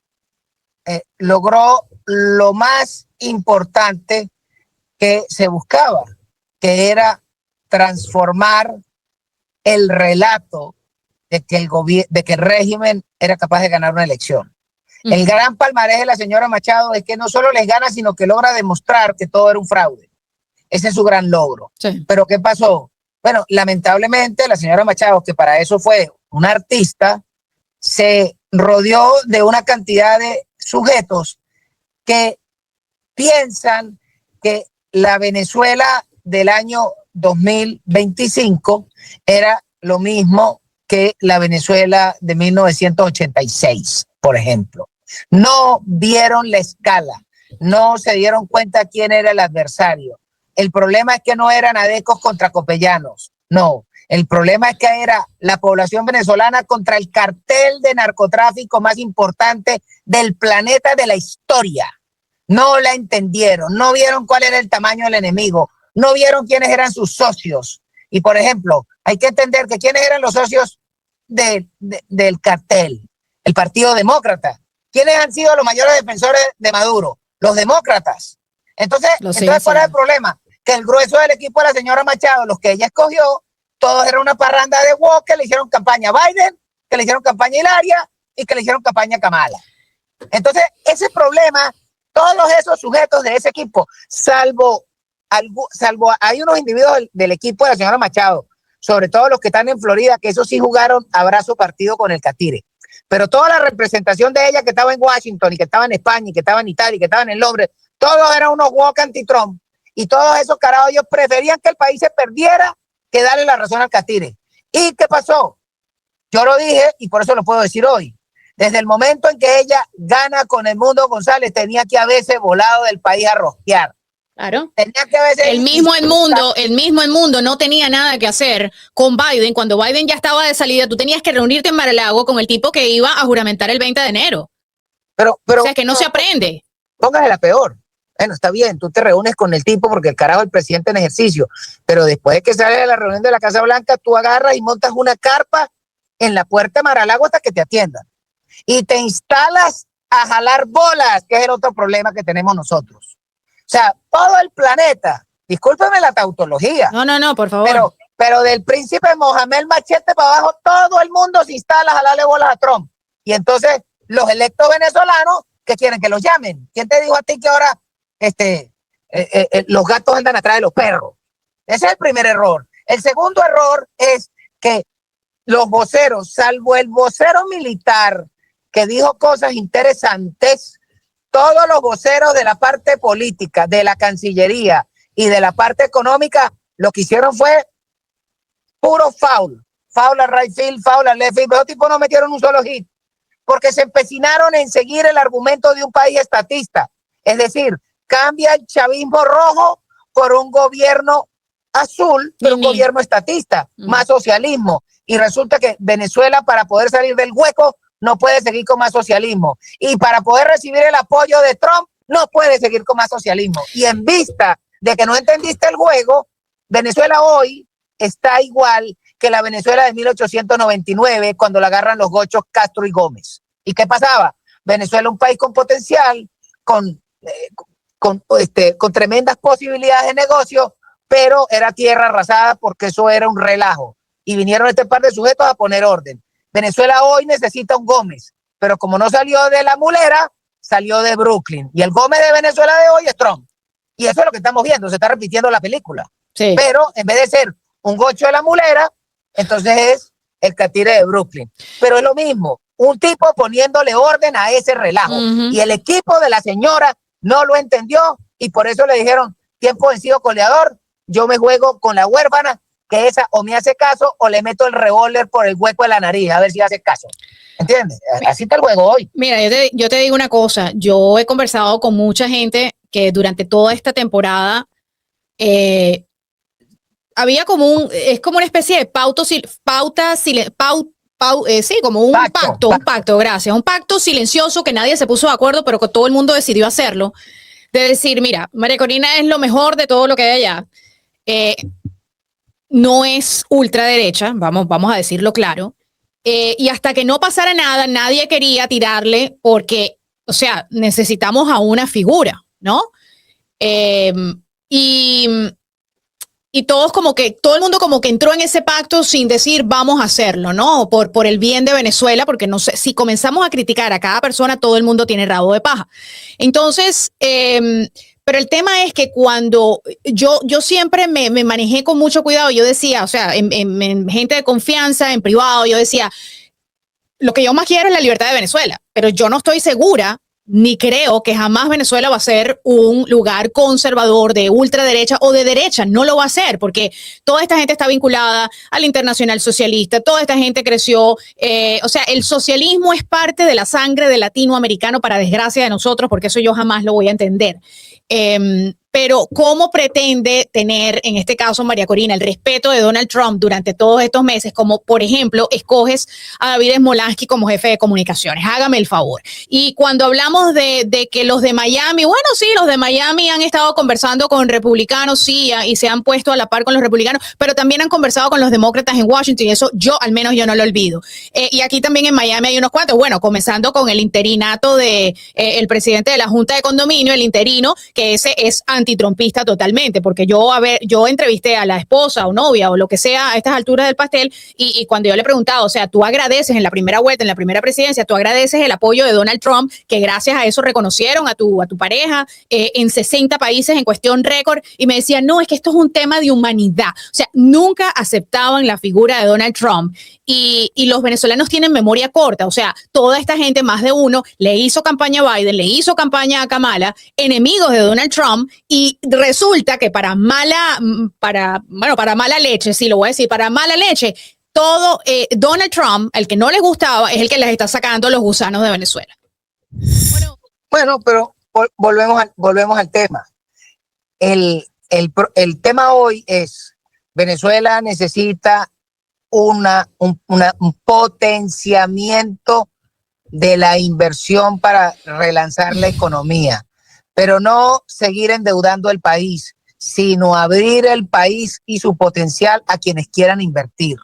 logró lo más importante que se buscaba, que era transformar el relato de que el régimen era capaz de ganar una elección. El gran palmarés de la señora Machado es que no solo les gana, sino que logra demostrar que todo era un fraude. Ese es su gran logro. Sí. Pero ¿qué pasó? Bueno, lamentablemente la señora Machado, que para eso fue una artista, se rodeó de una cantidad de sujetos que piensan que la Venezuela del año 2025 era lo mismo que la Venezuela de 1986, por ejemplo. No vieron la escala, no se dieron cuenta quién era el adversario. El problema es que no eran adecos contra copellanos, no. El problema es que era la población venezolana contra el cartel de narcotráfico más importante del planeta, de la historia. No la entendieron, no vieron cuál era el tamaño del enemigo, no vieron quiénes eran sus socios. Y, por ejemplo, hay que entender que quiénes eran los socios del cartel, el Partido Demócrata. ¿Quiénes han sido los mayores defensores de Maduro? Los demócratas. Entonces ¿cuál es el problema? Que el grueso del equipo de la señora Machado, los que ella escogió, todos eran una parranda de woke que le hicieron campaña a Biden, que le hicieron campaña a Hilaria y que le hicieron campaña a Kamala. Entonces, ese problema, todos esos sujetos de ese equipo, salvo hay unos individuos del equipo de la señora Machado, sobre todo los que están en Florida, que esos sí jugaron abrazo partido con el catire. Pero toda la representación de ella que estaba en Washington y que estaba en España y que estaba en Italia y que estaba en Londres, todos eran unos woke anti-Trump. Y todos esos carajos, ellos preferían que el país se perdiera que darle la razón al catire. ¿Y qué pasó? Yo lo dije y por eso lo puedo decir hoy. Desde el momento en que ella gana con Edmundo González, tenía que haberse volado del país a rosquear. Claro. Tenía que haberse el mismo Edmundo no tenía nada que hacer con Biden. Cuando Biden ya estaba de salida, tú tenías que reunirte en Mar-a-Lago con el tipo que iba a juramentar el 20 de enero. Pero, o sea, que no se aprende. Póngase la peor. Bueno, está bien, tú te reúnes con el tipo porque el carajo es el presidente en ejercicio, pero después de que sales de la reunión de la Casa Blanca, tú agarras y montas una carpa en la puerta de Mar-a-Lago hasta que te atiendan. Y te instalas a jalar bolas, que es el otro problema que tenemos nosotros. O sea, todo el planeta, discúlpeme la tautología. No, por favor. Pero del príncipe Mohamed Machete para abajo, todo el mundo se instala a jalarle bolas a Trump. Y entonces, los electos venezolanos, ¿qué quieren? Que los llamen. ¿Quién te dijo a ti que ahora los gatos andan atrás de los perros? Ese es el primer error. El segundo error es que los voceros, salvo el vocero militar que dijo cosas interesantes, todos los voceros de la parte política, de la Cancillería y de la parte económica, lo que hicieron fue puro foul. Foul a right field, foul a left field. Esos tipos no metieron un solo hit porque se empecinaron en seguir el argumento de un país estatista. Es decir, cambia el chavismo rojo por un gobierno azul, pero un gobierno estatista, más socialismo. Y resulta que Venezuela, para poder salir del hueco, no puede seguir con más socialismo. Y para poder recibir el apoyo de Trump, no puede seguir con más socialismo. Y en vista de que no entendiste el juego, Venezuela hoy está igual que la Venezuela de 1899, cuando la agarran los gochos Castro y Gómez. ¿Y qué pasaba? Venezuela, un país con potencial, con tremendas posibilidades de negocio, pero era tierra arrasada porque eso era un relajo. Y vinieron este par de sujetos a poner orden. Venezuela hoy necesita un Gómez, pero como no salió de la mulera, salió de Brooklyn. Y el Gómez de Venezuela de hoy es Trump. Y eso es lo que estamos viendo, se está repitiendo la película. Sí. Pero en vez de ser un gocho de la mulera, entonces es el catire de Brooklyn. Pero es lo mismo, un tipo poniéndole orden a ese relajo. Y el equipo de la señora no lo entendió y por eso le dijeron, tiempo vencido goleador, yo me juego con la huérfana, que esa o me hace caso o le meto el revólver por el hueco de la nariz, a ver si hace caso. ¿Entiendes? Así está el juego hoy. Mira, yo te digo una cosa, yo he conversado con mucha gente que durante toda esta temporada había es como una especie de como un pacto, gracias, un pacto silencioso que nadie se puso de acuerdo, pero que todo el mundo decidió hacerlo, de decir, mira, María Corina es lo mejor de todo lo que hay allá. No es ultraderecha, vamos a decirlo claro, y hasta que no pasara nada, nadie quería tirarle porque, o sea, necesitamos a una figura, ¿no? Y todos todo el mundo como que entró en ese pacto sin decir vamos a hacerlo, ¿no? Por el bien de Venezuela, porque no sé, si comenzamos a criticar a cada persona, todo el mundo tiene rabo de paja. Entonces, pero el tema es que cuando yo siempre me manejé con mucho cuidado, yo decía, o sea, en gente de confianza, en privado, yo decía, lo que yo más quiero es la libertad de Venezuela, pero yo no estoy segura ni creo que jamás Venezuela va a ser un lugar conservador de ultraderecha o de derecha. No lo va a ser porque toda esta gente está vinculada al Internacional Socialista, toda esta gente creció. O sea, el socialismo es parte de la sangre del latinoamericano, para desgracia de nosotros, porque eso yo jamás lo voy a entender. Pero ¿cómo pretende tener, en este caso, María Corina, el respeto de Donald Trump durante todos estos meses? Como, por ejemplo, escoges a David Smolansky como jefe de comunicaciones. Hágame el favor. Y cuando hablamos de que los de Miami, bueno, sí, los de Miami han estado conversando con republicanos, sí, y se han puesto a la par con los republicanos, pero también han conversado con los demócratas en Washington, y eso al menos yo no lo olvido. Y aquí también en Miami hay unos cuantos, bueno, comenzando con el interinato de el presidente de la Junta de Condominio, el interino, que ese es antitrumpista totalmente, porque yo entrevisté a la esposa o novia o lo que sea a estas alturas del pastel, y cuando yo le preguntaba, o sea, tú agradeces en la primera vuelta, en la primera presidencia, tú agradeces el apoyo de Donald Trump, que gracias a eso reconocieron a tu pareja en 60 países en cuestión récord, y me decía, no, es que esto es un tema de humanidad. O sea, nunca aceptaban la figura de Donald Trump, y los venezolanos tienen memoria corta. O sea, toda esta gente, más de uno, le hizo campaña a Biden, le hizo campaña a Kamala, enemigos de Donald Trump, y resulta que para mala leche, sí lo voy a decir, para mala leche, Donald Trump, el que no les gustaba, es el que les está sacando los gusanos de Venezuela. Bueno, pero volvemos al tema. El tema hoy es, Venezuela necesita un potenciamiento de la inversión para relanzar la economía, pero no seguir endeudando el país, sino abrir el país y su potencial a quienes quieran invertir.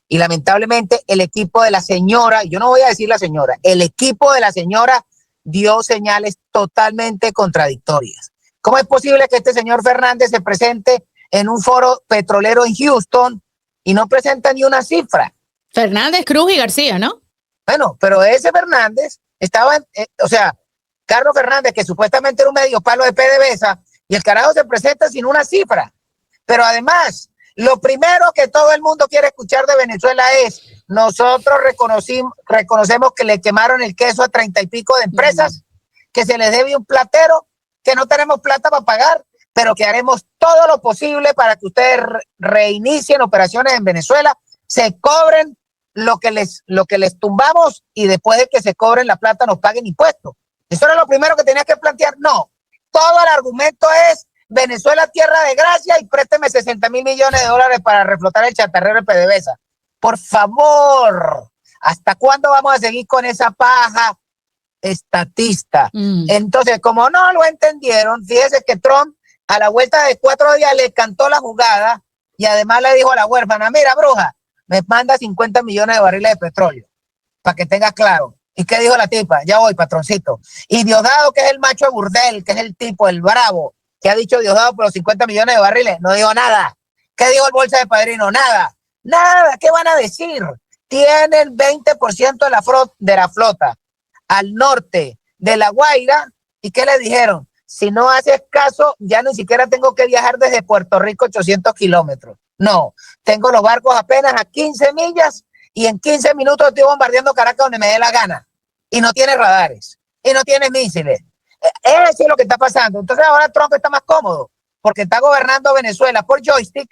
Y lamentablemente el equipo de la señora, yo no voy a decir la señora, el equipo de la señora dio señales totalmente contradictorias. ¿Cómo es posible que este señor Fernández se presente en un foro petrolero en Houston y no presenta ni una cifra? Fernández, Cruz y García, ¿no? Bueno, pero ese Fernández estaba, o sea, Carlos Fernández, que supuestamente era un medio palo de PDVSA, y el carajo se presenta sin una cifra. Pero además, lo primero que todo el mundo quiere escuchar de Venezuela es, nosotros reconocemos que le quemaron el queso a 30 y pico de empresas, que se les debe un platero, que no tenemos plata para pagar, pero que haremos todo lo posible para que ustedes reinicien operaciones en Venezuela, se cobren lo que les tumbamos, y después de que se cobren la plata nos paguen impuestos. Eso era lo primero que tenía que plantear. No, todo el argumento es Venezuela tierra de gracia y présteme 60 mil millones de dólares para reflotar el chatarrero de PDVSA. Por favor, ¿hasta cuándo vamos a seguir con esa paja estatista? Entonces, como no lo entendieron, fíjese que Trump a la vuelta de 4 días le cantó la jugada, y además le dijo a la huérfana, mira, bruja, me manda 50 millones de barriles de petróleo, para que tengas claro. ¿Y qué dijo la tipa? Ya voy, patroncito. Y Diosdado, que es el macho de burdel, que es el tipo, el bravo, que ha dicho Diosdado por los 50 millones de barriles, no dijo nada. ¿Qué dijo el bolsa de padrino? Nada. Nada. ¿Qué van a decir? Tienen 20% de la flota al norte de La Guaira. ¿Y qué le dijeron? Si no haces caso, ya ni siquiera tengo que viajar desde Puerto Rico 800 kilómetros. No, tengo los barcos apenas a 15 millas, y en 15 minutos estoy bombardeando Caracas donde me dé la gana. Y no tiene radares, y no tiene misiles. Eso es lo que está pasando. Entonces ahora Trump está más cómodo porque está gobernando Venezuela por joystick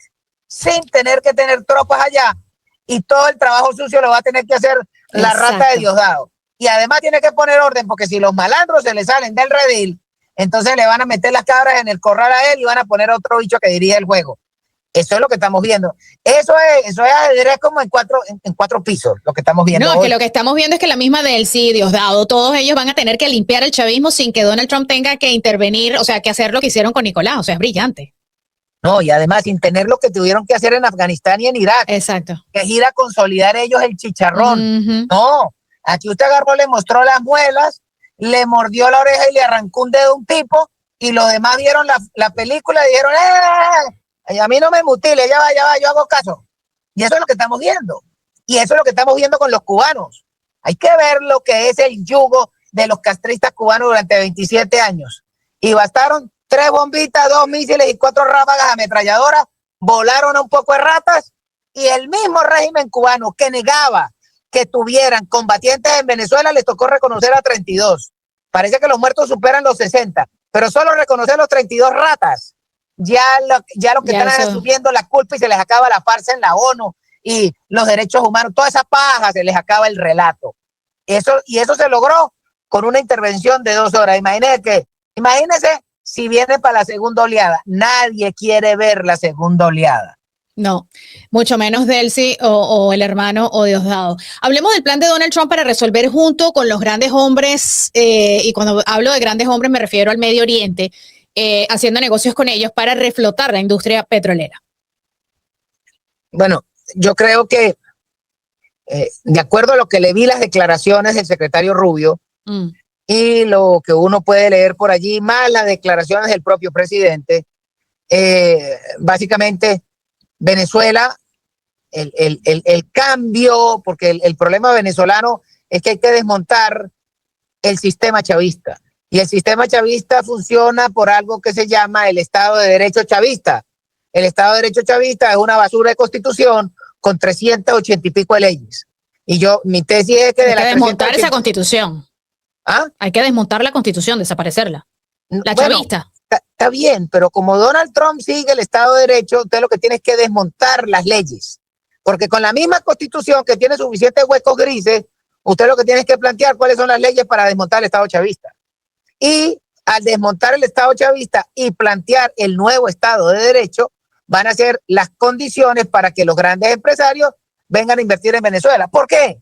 sin tener que tener tropas allá y todo el trabajo sucio lo va a tener que hacer la rata de Diosdado. Y además tiene que poner orden porque si los malandros se le salen del redil, entonces le van a meter las cabras en el corral a él y van a poner otro bicho que dirige el juego. Eso es lo que estamos viendo. Eso es ajedrez como en cuatro pisos, lo que estamos viendo. No, hoy. que lo que estamos viendo es que la misma Delcy, Diosdado, todos ellos van a tener que limpiar el chavismo sin que Donald Trump tenga que intervenir, o sea, que hacer lo que hicieron con Nicolás. O sea, es brillante. No, y además sin tener lo que tuvieron que hacer en Afganistán y en Irak. Exacto. Que es ir a consolidar ellos el chicharrón. No, aquí usted agarró, le mostró las muelas, le mordió la oreja y le arrancó un dedo a un tipo y los demás vieron la película y dijeron, a mí no me mutile, ya va, yo hago caso. Y eso es lo que estamos viendo. Y eso es lo que estamos viendo con los cubanos. Hay que ver lo que es el yugo de los castristas cubanos durante 27 años. Y bastaron 3 bombitas, 2 misiles y 4 ráfagas ametralladoras, volaron a un poco de ratas y el mismo régimen cubano que negaba que tuvieran combatientes en Venezuela les tocó reconocer a 32. Parece que los muertos superan los 60, pero solo reconocer los 32 ratas. Ya lo que están asumiendo la culpa y se les acaba la farsa en la ONU y los derechos humanos, toda esa paja se les acaba el relato. Eso se logró con una intervención de 2 horas. Imagínense si viene para la segunda oleada. Nadie quiere ver la segunda oleada. No, mucho menos Delcy o el hermano o Diosdado. Hablemos del plan de Donald Trump para resolver junto con los grandes hombres, y cuando hablo de grandes hombres me refiero al Medio Oriente, haciendo negocios con ellos para reflotar la industria petrolera. Bueno, yo creo que de acuerdo a lo que le vi las declaraciones del secretario Rubio y lo que uno puede leer por allí, más las declaraciones del propio presidente, básicamente Venezuela, el cambio, porque el problema venezolano es que hay que desmontar el sistema chavista. Y el sistema chavista funciona por algo que se llama el Estado de Derecho chavista. El Estado de Derecho chavista es una basura de constitución con 380 y pico de leyes. Y mi tesis es que hay que desmontar esa constitución. ¿Ah? Hay que desmontar la constitución, desaparecerla. La chavista. Está bien, pero como Donald Trump sigue el Estado de Derecho, usted lo que tiene es que desmontar las leyes. Porque con la misma constitución que tiene suficientes huecos grises, usted lo que tiene es que plantear cuáles son las leyes para desmontar el Estado chavista. Y al desmontar el Estado chavista y plantear el nuevo Estado de Derecho, van a ser las condiciones para que los grandes empresarios vengan a invertir en Venezuela. ¿Por qué?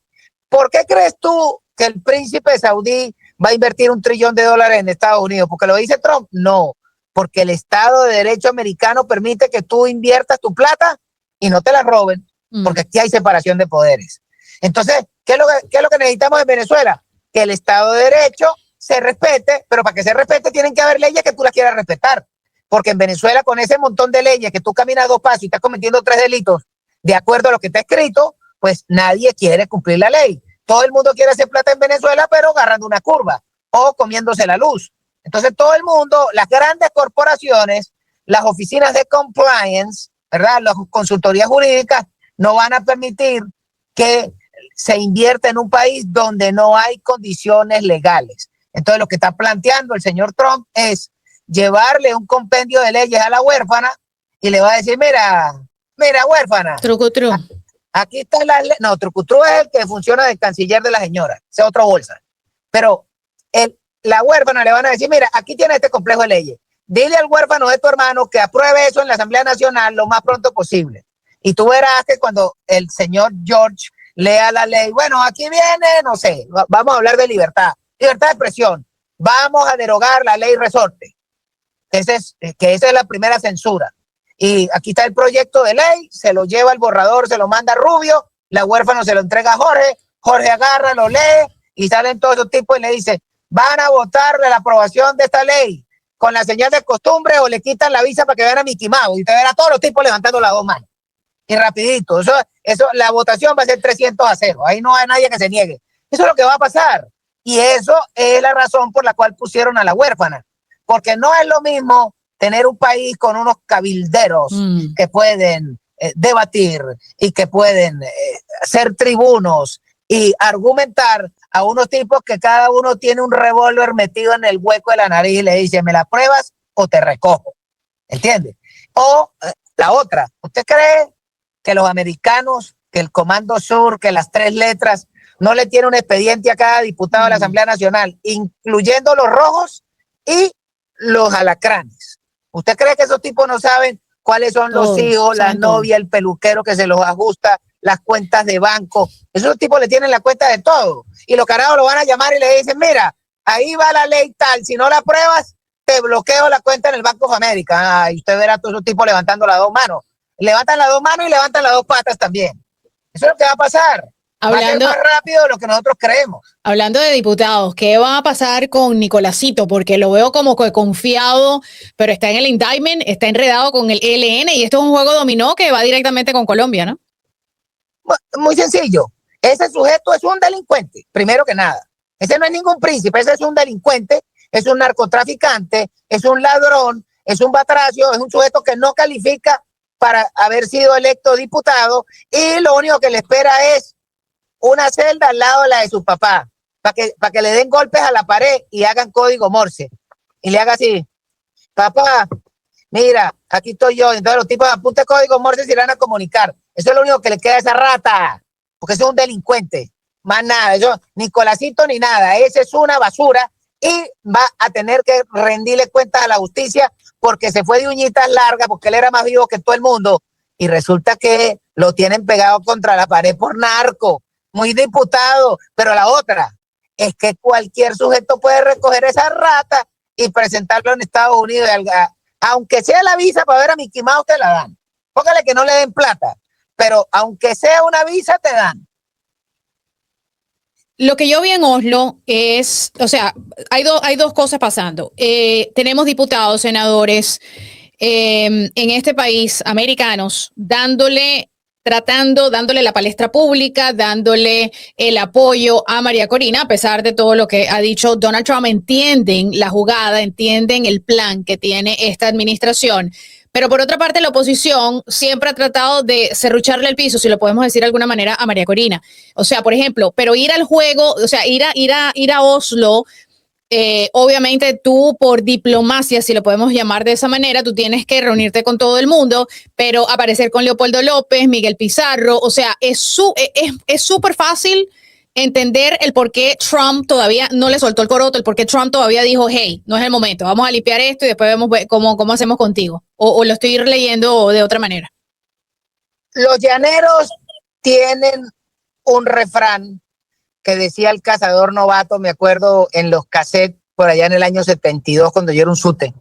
¿Por qué crees tú que el príncipe saudí va a invertir $1 trillón en Estados Unidos? ¿Porque lo dice Trump? No, porque el Estado de Derecho americano permite que tú inviertas tu plata y no te la roben, porque aquí hay separación de poderes. Entonces, ¿qué es lo que necesitamos en Venezuela? Que el Estado de Derecho se respete, pero para que se respete tienen que haber leyes que tú las quieras respetar. Porque en Venezuela, con ese montón de leyes que tú caminas 2 pasos y estás cometiendo 3 delitos de acuerdo a lo que está escrito, pues nadie quiere cumplir la ley. Todo el mundo quiere hacer plata en Venezuela, pero agarrando una curva o comiéndose la luz. Entonces todo el mundo, las grandes corporaciones, las oficinas de compliance, ¿verdad? Las consultorías jurídicas no van a permitir que se invierta en un país donde no hay condiciones legales. Entonces lo que está planteando el señor Trump es llevarle un compendio de leyes a la huérfana y le va a decir, mira, huérfana. Trucutru. Aquí está la ley. No, trucutru es el que funciona de canciller de la señora. Esa es otra bolsa. Pero la huérfana le van a decir, mira, aquí tiene este complejo de leyes. Dile al huérfano de tu hermano que apruebe eso en la Asamblea Nacional lo más pronto posible. Y tú verás que cuando el señor George lea la ley, bueno, aquí viene, no sé, vamos a hablar de libertad de expresión. Vamos a derogar la ley resorte. Esa es la primera censura. Y aquí está el proyecto de ley, se lo lleva el borrador, se lo manda a Rubio, la huérfano se lo entrega a Jorge agarra, lo lee y salen todos esos tipos y le dice, van a votar la aprobación de esta ley con la señal de costumbre o le quitan la visa para que vean a Mickey Mouse y te verá a todos los tipos levantando las 2 manos. Y rapidito, eso, la votación va a ser 300-0, ahí no hay nadie que se niegue. Eso es lo que va a pasar. Y eso es la razón por la cual pusieron a la huérfana. Porque no es lo mismo tener un país con unos cabilderos que pueden debatir y que pueden ser tribunos y argumentar a unos tipos que cada uno tiene un revólver metido en el hueco de la nariz y le dice, ¿me la pruebas o te recojo? ¿Entiendes? O la otra, ¿usted cree que los americanos, que el Comando Sur, que las 3 letras, no le tiene un expediente a cada diputado de la Asamblea Nacional, incluyendo los rojos y los alacranes? ¿Usted cree que esos tipos no saben cuáles son los hijos, la novia, el peluquero que se los ajusta, las cuentas de banco? Esos tipos le tienen la cuenta de todo. Y los carajos lo van a llamar y le dicen, mira, ahí va la ley tal, si no la apruebas, te bloqueo la cuenta en el Banco of America. Y usted verá a todos esos tipos levantando las 2 manos. Levantan las 2 manos y levantan las 2 patas también. Eso es lo que va a pasar. Va a ser más rápido de lo que nosotros creemos. Hablando de diputados, ¿qué va a pasar con Nicolásito? Porque lo veo como que confiado, pero está en el indictment, está enredado con el ELN y esto es un juego dominó que va directamente con Colombia, ¿no? Muy sencillo. Ese sujeto es un delincuente, primero que nada. Ese no es ningún príncipe, ese es un delincuente, es un narcotraficante, es un ladrón, es un batracio, es un sujeto que no califica para haber sido electo diputado y lo único que le espera es una celda al lado de la de su papá, para que le den golpes a la pared y hagan código Morse. Y le haga así, papá, mira, aquí estoy yo. Entonces los tipos apunten código Morse y se irán a comunicar. Eso es lo único que le queda a esa rata, porque eso es un delincuente. Más nada, eso, Nicolásito ni nada. Ese es una basura y va a tener que rendirle cuentas a la justicia porque se fue de uñitas largas, porque él era más vivo que todo el mundo. Y resulta que lo tienen pegado contra la pared por narco. Muy diputado, pero la otra es que cualquier sujeto puede recoger esa rata y presentarlo en Estados Unidos, aunque sea la visa para ver a Mickey Mouse te la dan. Póngale que no le den plata, pero aunque sea una visa te dan. Lo que yo vi en Oslo es, o sea, hay dos cosas pasando. Tenemos diputados, senadores en este país, americanos, dándole la palestra pública, dándole el apoyo a María Corina, a pesar de todo lo que ha dicho Donald Trump. Entienden la jugada, entienden el plan que tiene esta administración. Pero por otra parte, la oposición siempre ha tratado de serrucharle el piso, si lo podemos decir de alguna manera, a María Corina. O sea, por ejemplo, pero ir al juego, o sea, ir a Oslo. Obviamente tú por diplomacia, si lo podemos llamar de esa manera, tú tienes que reunirte con todo el mundo, pero aparecer con Leopoldo López, Miguel Pizarro, o sea, es súper fácil entender el por qué Trump todavía no le soltó el coroto, el por qué Trump todavía dijo, hey, no es el momento, vamos a limpiar esto y después vemos cómo hacemos contigo, o lo estoy leyendo de otra manera. Los llaneros tienen un refrán que decía el cazador novato, me acuerdo en los cassettes por allá en el año 72 cuando yo era un sute,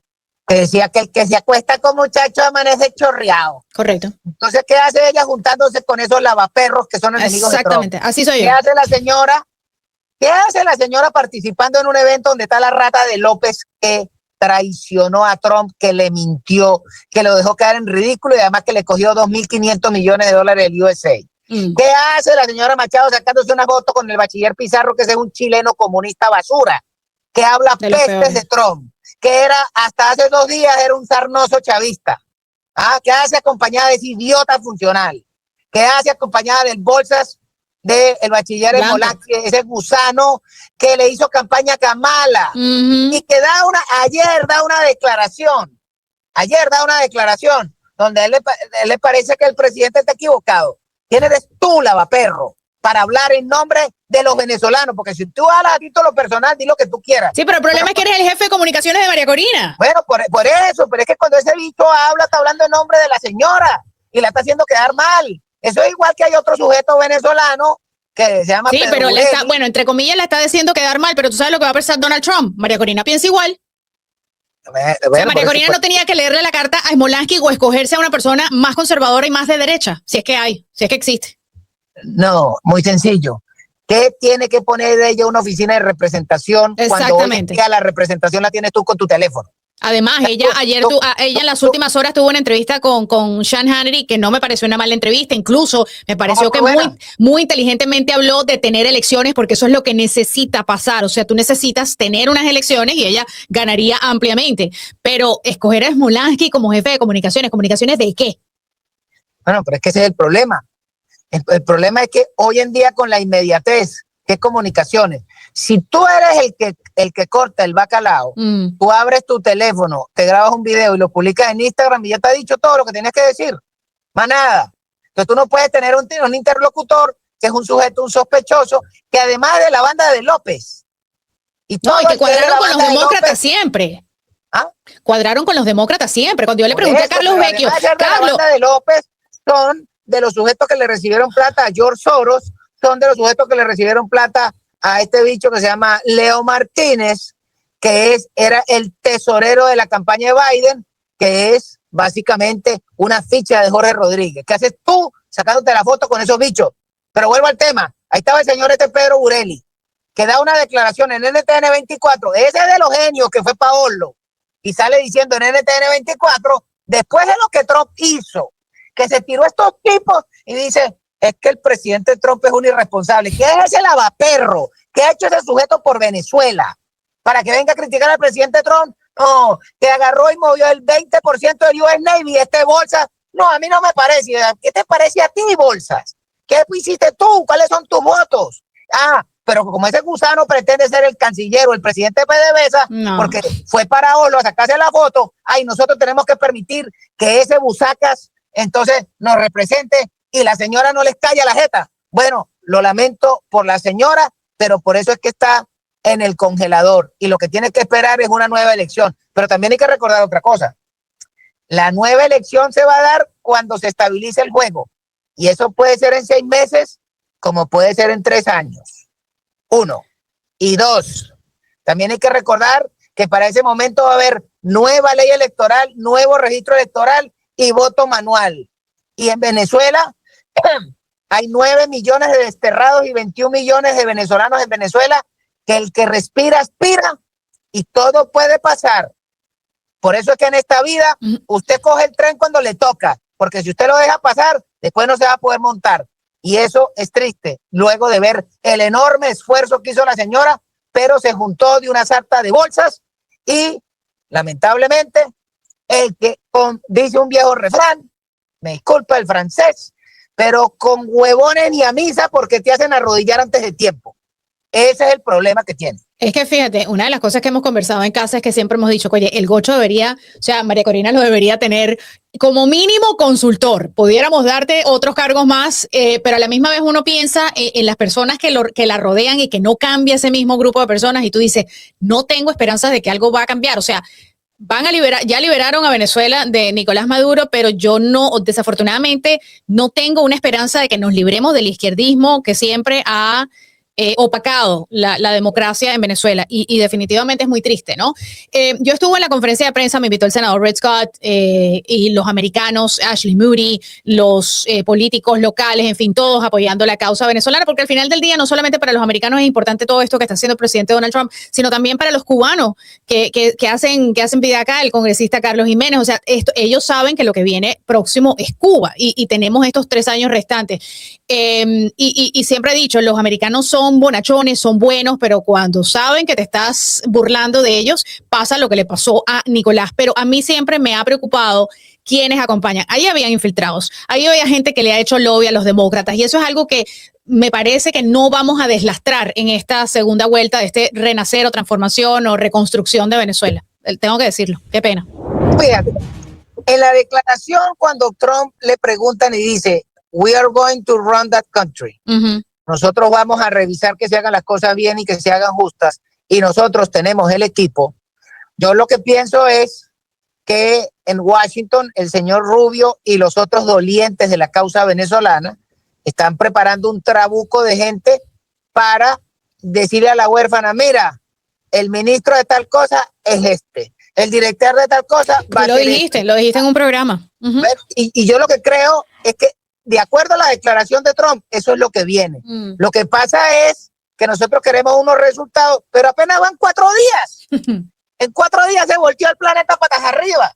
que decía que el que se acuesta con muchacho amanece chorreado. Correcto. Entonces, ¿qué hace ella juntándose con esos lavaperros que son enemigos de Trump? Exactamente, así soy yo. ¿Qué hace la señora? ¿Qué hace la señora participando en un evento donde está la rata de López que traicionó a Trump, que le mintió, que lo dejó quedar en ridículo y además que le cogió $2.500 millones del USA? ¿Qué hace la señora Machado sacándose una foto con el bachiller Pizarro, que es un chileno comunista basura, que habla pestes de Trump, que era hasta hace 2 días era un sarnoso chavista? ¿Qué hace acompañada de ese idiota funcional? ¿Qué hace acompañada del bolsas del bachiller Molanqui, ese gusano que le hizo campaña a Kamala? Y que ayer da una declaración donde él le parece que el presidente está equivocado. ¿Quién eres tú, lavaperro, para hablar en nombre de los venezolanos? Porque si tú hablas a título personal, di lo que tú quieras. Sí, pero el problema es que eres el jefe de comunicaciones de María Corina. Bueno, por eso, pero es que cuando ese bicho habla, está hablando en nombre de la señora y la está haciendo quedar mal. Eso es igual que hay otro sujeto venezolano que se llama Pedro pero Burelli. bueno, entre comillas la está diciendo quedar mal, pero tú sabes lo que va a pensar Donald Trump. María Corina piensa igual. O sea, María Corina no tenía que leerle la carta a Smolansky o escogerse a una persona más conservadora y más de derecha, si es que existe. No, muy sencillo. ¿Qué tiene que poner ella una oficina de representación cuando hoy en día la representación la tienes tú con tu teléfono? Además, ella en las últimas horas tuvo una entrevista con Sean Hannity, que no me pareció una mala entrevista, incluso me pareció que muy inteligentemente habló de tener elecciones, porque eso es lo que necesita pasar. O sea, tú necesitas tener unas elecciones y ella ganaría ampliamente. Pero escoger a Smolansky como jefe de ¿comunicaciones de qué? Bueno, pero es que ese es el problema. El problema es que hoy en día con la inmediatez que es comunicaciones. Si tú eres el que corta el bacalao, tú abres tu teléfono, te grabas un video y lo publicas en Instagram y ya te ha dicho todo lo que tienes que decir. Más nada. Entonces tú no puedes tener un interlocutor que es un sujeto, un sospechoso, que además de la banda de López. Y que cuadraron con los demócratas siempre. ¿Ah? Cuadraron con los demócratas siempre. Cuando yo le pregunté a Carlos Vecchio, la banda de López son de los sujetos que le recibieron plata a George Soros, son de los sujetos que le recibieron plata a este bicho que se llama Leo Martínez, que era el tesorero de la campaña de Biden, que es básicamente una ficha de Jorge Rodríguez. ¿Qué haces tú sacándote la foto con esos bichos? Pero vuelvo al tema. Ahí estaba el señor Pedro Burelli, que da una declaración en NTN 24. Ese de los genios que fue Paolo. Y sale diciendo en NTN 24, después de lo que Trump hizo, que se tiró a estos tipos y dice, es que el presidente Trump es un irresponsable. ¿Qué es ese lavaperro? ¿Qué ha hecho ese sujeto por Venezuela? Para que venga a criticar al presidente Trump. No, que agarró y movió el 20% del US Navy, Bolsas. No, a mí no me parece. ¿Qué te parece a ti, Bolsas? ¿Qué hiciste tú? ¿Cuáles son tus votos? Pero como ese gusano pretende ser el canciller o el presidente de PDVSA, porque fue para Olo a sacarse la foto, nosotros tenemos que permitir que ese busacas entonces nos represente y la señora no les calla la jeta. Bueno, lo lamento por la señora, pero por eso es que está en el congelador y lo que tiene que esperar es una nueva elección. Pero también hay que recordar otra cosa. La nueva elección se va a dar cuando se estabilice el juego y eso puede ser en 6 meses como puede ser en 3 años. 1. Y 2, también hay que recordar que para ese momento va a haber nueva ley electoral, nuevo registro electoral y voto manual. Y en Venezuela hay 9 millones de desterrados y 21 millones de venezolanos en Venezuela, que el que respira, aspira y todo puede pasar. Por eso es que en esta vida usted coge el tren cuando le toca, porque si usted lo deja pasar, después no se va a poder montar. Y eso es triste, luego de ver el enorme esfuerzo que hizo la señora, pero se juntó de una sarta de bolsas y, lamentablemente, dice un viejo refrán, me disculpa el francés, pero con huevones ni a misa porque te hacen arrodillar antes de tiempo. Ese es el problema que tiene. Es que fíjate, una de las cosas que hemos conversado en casa es que siempre hemos dicho, oye, el Gocho debería, o sea, María Corina lo debería tener como mínimo consultor. Pudiéramos darte otros cargos más, pero a la misma vez uno piensa en las personas que la rodean y que no cambia ese mismo grupo de personas y tú dices, no tengo esperanzas de que algo va a cambiar. O sea, ya liberaron a Venezuela de Nicolás Maduro, pero yo desafortunadamente no tengo una esperanza de que nos libremos del izquierdismo que siempre ha opacado la democracia en Venezuela y definitivamente es muy triste, ¿no? Yo estuve en la conferencia de prensa, me invitó el senador Red Scott y los americanos, Ashley Moody, los políticos locales, en fin, todos apoyando la causa venezolana, porque al final del día no solamente para los americanos es importante todo esto que está haciendo el presidente Donald Trump, sino también para los cubanos que hacen vida acá, el congresista Carlos Jiménez. O sea, ellos saben que lo que viene próximo es Cuba y tenemos estos 3 años restantes. Y siempre he dicho, los americanos son bonachones, son buenos, pero cuando saben que te estás burlando de ellos, pasa lo que le pasó a Nicolás. Pero a mí siempre me ha preocupado quiénes acompañan. Ahí habían infiltrados, ahí había gente que le ha hecho lobby a los demócratas y eso es algo que me parece que no vamos a deslastrar en esta segunda vuelta de este renacer o transformación o reconstrucción de Venezuela. Tengo que decirlo, qué pena. Fíjate, en la declaración cuando Trump le preguntan y dice, we are going to run that country. Nosotros vamos a revisar que se hagan las cosas bien y que se hagan justas y nosotros tenemos el equipo. Yo lo que pienso es que en Washington el señor Rubio y los otros dolientes de la causa venezolana están preparando un trabuco de gente para decirle a la huérfana, mira, el ministro de tal cosa es este, el director de tal cosa va a ser este. Lo dijiste en un programa. Y yo lo que creo es que de acuerdo a la declaración de Trump, eso es lo que viene. Lo que pasa es que nosotros queremos unos resultados, pero apenas van 4 días. En 4 días se volteó el planeta patas arriba.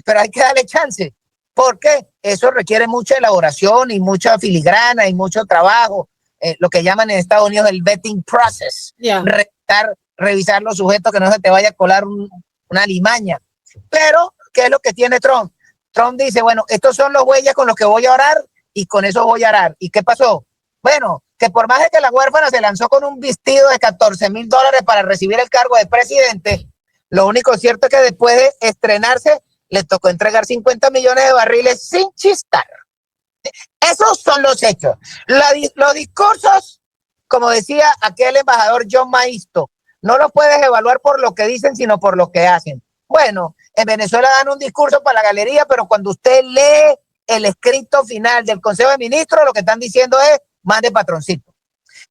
Pero hay que darle chance. Porque eso requiere mucha elaboración y mucha filigrana y mucho trabajo. Lo que llaman en Estados Unidos el vetting process. Revisar los sujetos, que no se te vaya a colar una limaña. Pero, ¿qué es lo que tiene Trump? Trump dice, bueno, estos son los güeyes con los que voy a orar y con eso voy a orar. ¿Y qué pasó? Bueno, que por más de que la huérfana se lanzó con un vestido de $14,000 para recibir el cargo de presidente, lo único cierto es que después de estrenarse le tocó entregar 50 millones de barriles sin chistar. Esos son los hechos. Los discursos, como decía aquel embajador John Maisto, no los puedes evaluar por lo que dicen, sino por lo que hacen. Bueno, en Venezuela dan un discurso para la galería, pero cuando usted lee el escrito final del Consejo de Ministros, lo que están diciendo es, mande patroncito.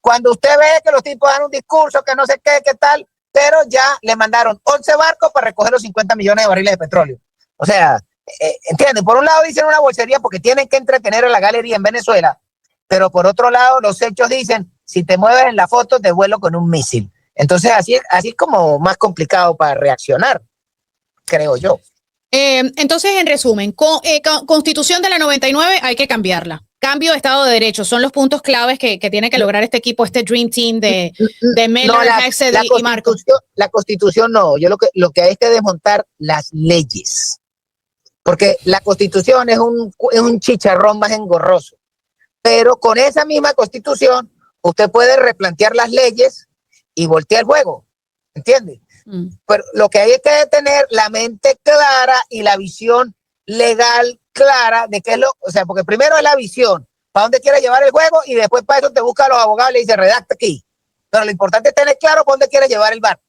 Cuando usted ve que los tipos dan un discurso, que no sé qué, qué tal, pero ya le mandaron 11 barcos para recoger los 50 millones de barriles de petróleo. O sea, ¿entienden? Por un lado dicen una bolsería porque tienen que entretener a la galería en Venezuela, pero por otro lado los hechos dicen, si te mueves en la foto te vuelo con un misil. Entonces así es como más complicado para reaccionar, creo yo. Entonces, en resumen, Constitución de la 99 hay que cambiarla. Cambio de Estado de Derecho son los puntos claves que tiene que lograr este equipo, este Dream Team de Miller, Hexed y Marcos. La Constitución no, yo lo que hay que desmontar las leyes. Porque la Constitución es un chicharrón más engorroso. Pero con esa misma Constitución, usted puede replantear las leyes y voltear el juego. ¿Entiende? Pero lo que hay es que tener la mente clara y la visión legal clara de qué es o sea, porque primero es la visión, para dónde quieres llevar el juego, y después para eso te busca a los abogados y le dice, redacta aquí. Pero lo importante es tener claro para dónde quieres llevar el barco.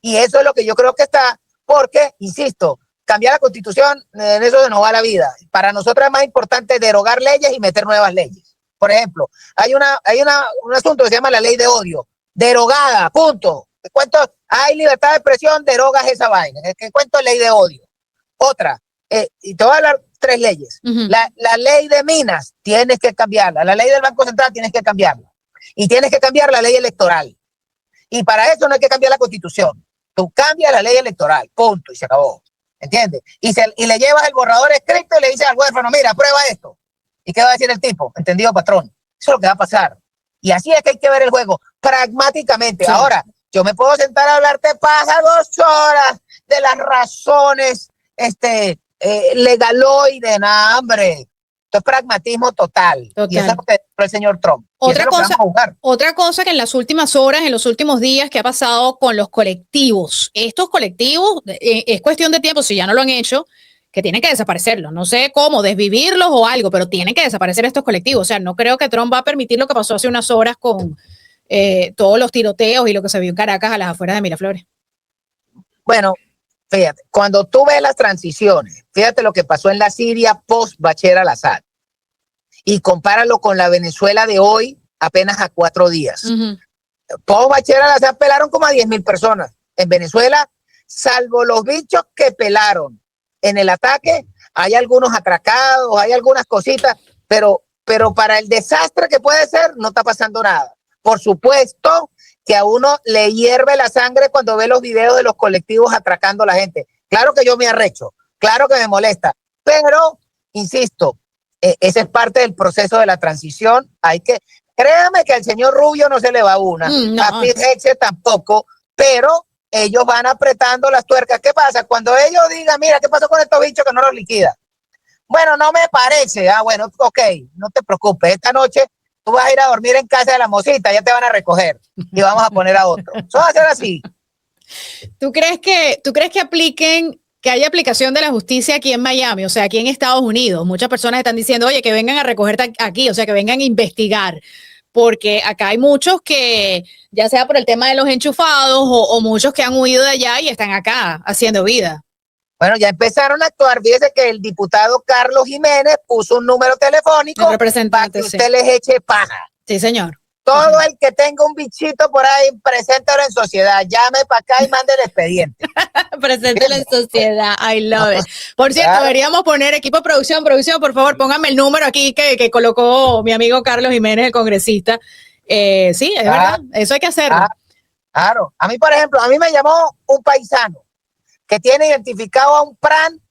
Y eso es lo que yo creo que está, porque, insisto, cambiar la Constitución, en eso se nos va la vida. Para nosotros es más importante derogar leyes y meter nuevas leyes. Por ejemplo, hay un asunto que se llama la ley de odio, derogada, punto. ¿Cuánto? Hay libertad de expresión, derogas esa vaina. ¿Qué cuento? Ley de odio. Otra, y te voy a hablar 3 leyes. La ley de minas, tienes que cambiarla. La ley del Banco Central, tienes que cambiarla. Y tienes que cambiar la ley electoral. Y para eso no hay que cambiar la Constitución. Tú cambias la ley electoral, punto, y se acabó. ¿Entiendes? Y le llevas el borrador escrito y le dices al huérfano, mira, prueba esto. ¿Y qué va a decir el tipo? ¿Entendido, patrón? Eso es lo que va a pasar. Y así es que hay que ver el juego, pragmáticamente. Sí. Ahora, yo me puedo sentar a hablarte paja 2 horas de las razones legaloides, no, hombre. Esto es pragmatismo total. Y eso es lo que dijo el señor Trump. Otra cosa que en las últimas horas, en los últimos días, que ha pasado con los colectivos. Estos colectivos, es cuestión de tiempo, si ya no lo han hecho, que tienen que desaparecerlos. No sé cómo, desvivirlos o algo, pero tienen que desaparecer estos colectivos. O sea, no creo que Trump va a permitir lo que pasó hace unas horas con todos los tiroteos y lo que se vio en Caracas a las afueras de Miraflores. Bueno, fíjate, cuando tú ves las transiciones, fíjate lo que pasó en la Siria post-Bashar al-Assad y compáralo con la Venezuela de hoy, apenas a 4 días. Post-Bashar al-Assad pelaron como a 10,000 personas. En Venezuela, salvo los bichos que pelaron en el ataque, hay algunos atracados, hay algunas cositas, pero para el desastre que puede ser, no está pasando nada. Por supuesto que a uno le hierve la sangre cuando ve los videos de los colectivos atracando a la gente. Claro que yo me arrecho, claro que me molesta, pero, insisto, ese es parte del proceso de la transición. Créame que al señor Rubio no se le va una, a Pete Hegseth tampoco, pero ellos van apretando las tuercas. ¿Qué pasa? Cuando ellos digan, mira, ¿qué pasó con estos bichos que no los liquida? Bueno, no me parece. Bueno, ok, no te preocupes, esta noche tú vas a ir a dormir en casa de la mosita, ya te van a recoger y vamos a poner a otro. Eso va a ser así. ¿Tú crees que apliquen, que haya aplicación de la justicia aquí en Miami, o sea, aquí en Estados Unidos? Muchas personas están diciendo, oye, que vengan a recogerte aquí, o sea, que vengan a investigar, porque acá hay muchos que, ya sea por el tema de los enchufados o muchos que han huido de allá y están acá haciendo vida. Bueno, ya empezaron a actuar. Fíjese que el diputado Carlos Jiménez puso un número telefónico para que usted les eche paja. Sí, señor. Todo el que tenga un bichito por ahí, preséntalo en sociedad. Llame para acá y mande el expediente. Preséntalo en sociedad. I love it. Por cierto, deberíamos poner equipo de producción, por favor, póngame el número aquí que colocó mi amigo Carlos Jiménez, el congresista. Sí, es verdad. Eso hay que hacerlo. Claro. A mí, por ejemplo, a mí me llamó un paisano que tiene identificado a un PRAN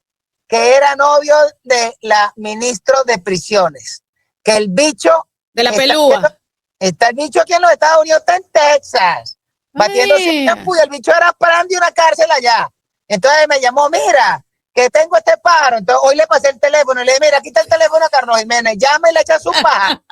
que era novio de la ministra de Prisiones. Que el bicho... De la pelúa. Está el bicho aquí en los Estados Unidos, está en Texas, batiéndose en campo, y el bicho era PRAN de una cárcel allá. Entonces me llamó, mira, que tengo este pájaro. Entonces hoy le pasé el teléfono y le dije, mira, aquí está el teléfono a Carlos Jiménez, llama y le echa su paja.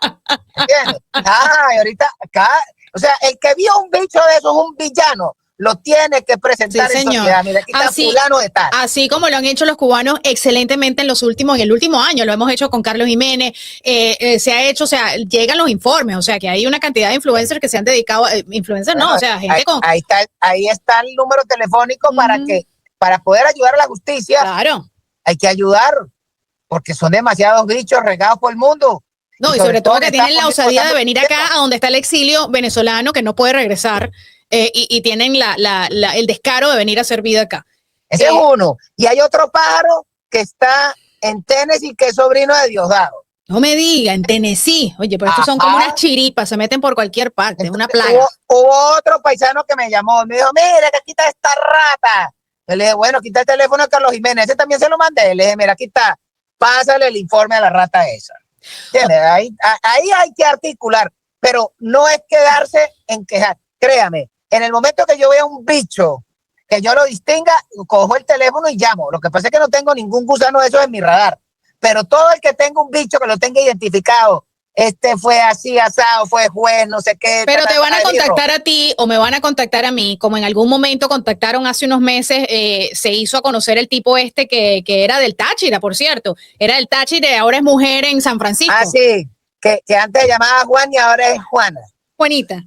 ¿Entiendes? Y ahorita acá, o sea, el que vio un bicho de eso es un villano. Lo tiene que presentar Sí, en señor. sociedad. Mira, aquí está fulano de tal. Así como lo han hecho los cubanos excelentemente en el último año, lo hemos hecho con Carlos Jiménez, se ha hecho, o sea, llegan los informes, o sea, que hay una cantidad de influencers que se han dedicado, influencers Bueno, no, o sea, gente con... ahí está el número telefónico para poder ayudar a la justicia. Claro. Hay que ayudar, porque son demasiados bichos regados por el mundo. No, y sobre todo que tienen la osadía de venir acá a donde está el exilio venezolano que no puede regresar y tienen el descaro de venir a hacer vida acá. Ese es uno. Y hay otro pájaro que está en Tennessee, que es sobrino de Diosdado. No me diga, en Tennessee. Oye, pero estos son como unas chiripas, se meten por cualquier parte, una plaga. Hubo otro paisano que me llamó, me dijo, mira, que aquí está esta rata. Yo le dije, bueno, quita el teléfono de Carlos Jiménez, ese también se lo mandé. Le dije, mira, aquí está, pásale el informe a la rata esa. ¿Entiendes? Ahí hay que articular, pero no es quedarse en quejar. Créame, en el momento que yo vea un bicho, que yo lo distinga, cojo el teléfono y llamo. Lo que pasa es que no tengo ningún gusano de esos en mi radar, pero todo el que tenga un bicho que lo tenga identificado, este fue así, asado, fue juez, no sé qué. Pero te van a contactar a ti o me van a contactar a mí, como en algún momento contactaron hace unos meses, se hizo a conocer el tipo este que era del Táchira, por cierto, era del Táchira y ahora es mujer en San Francisco. Ah, sí, que antes se llamaba Juan y ahora es Juana. Juanita.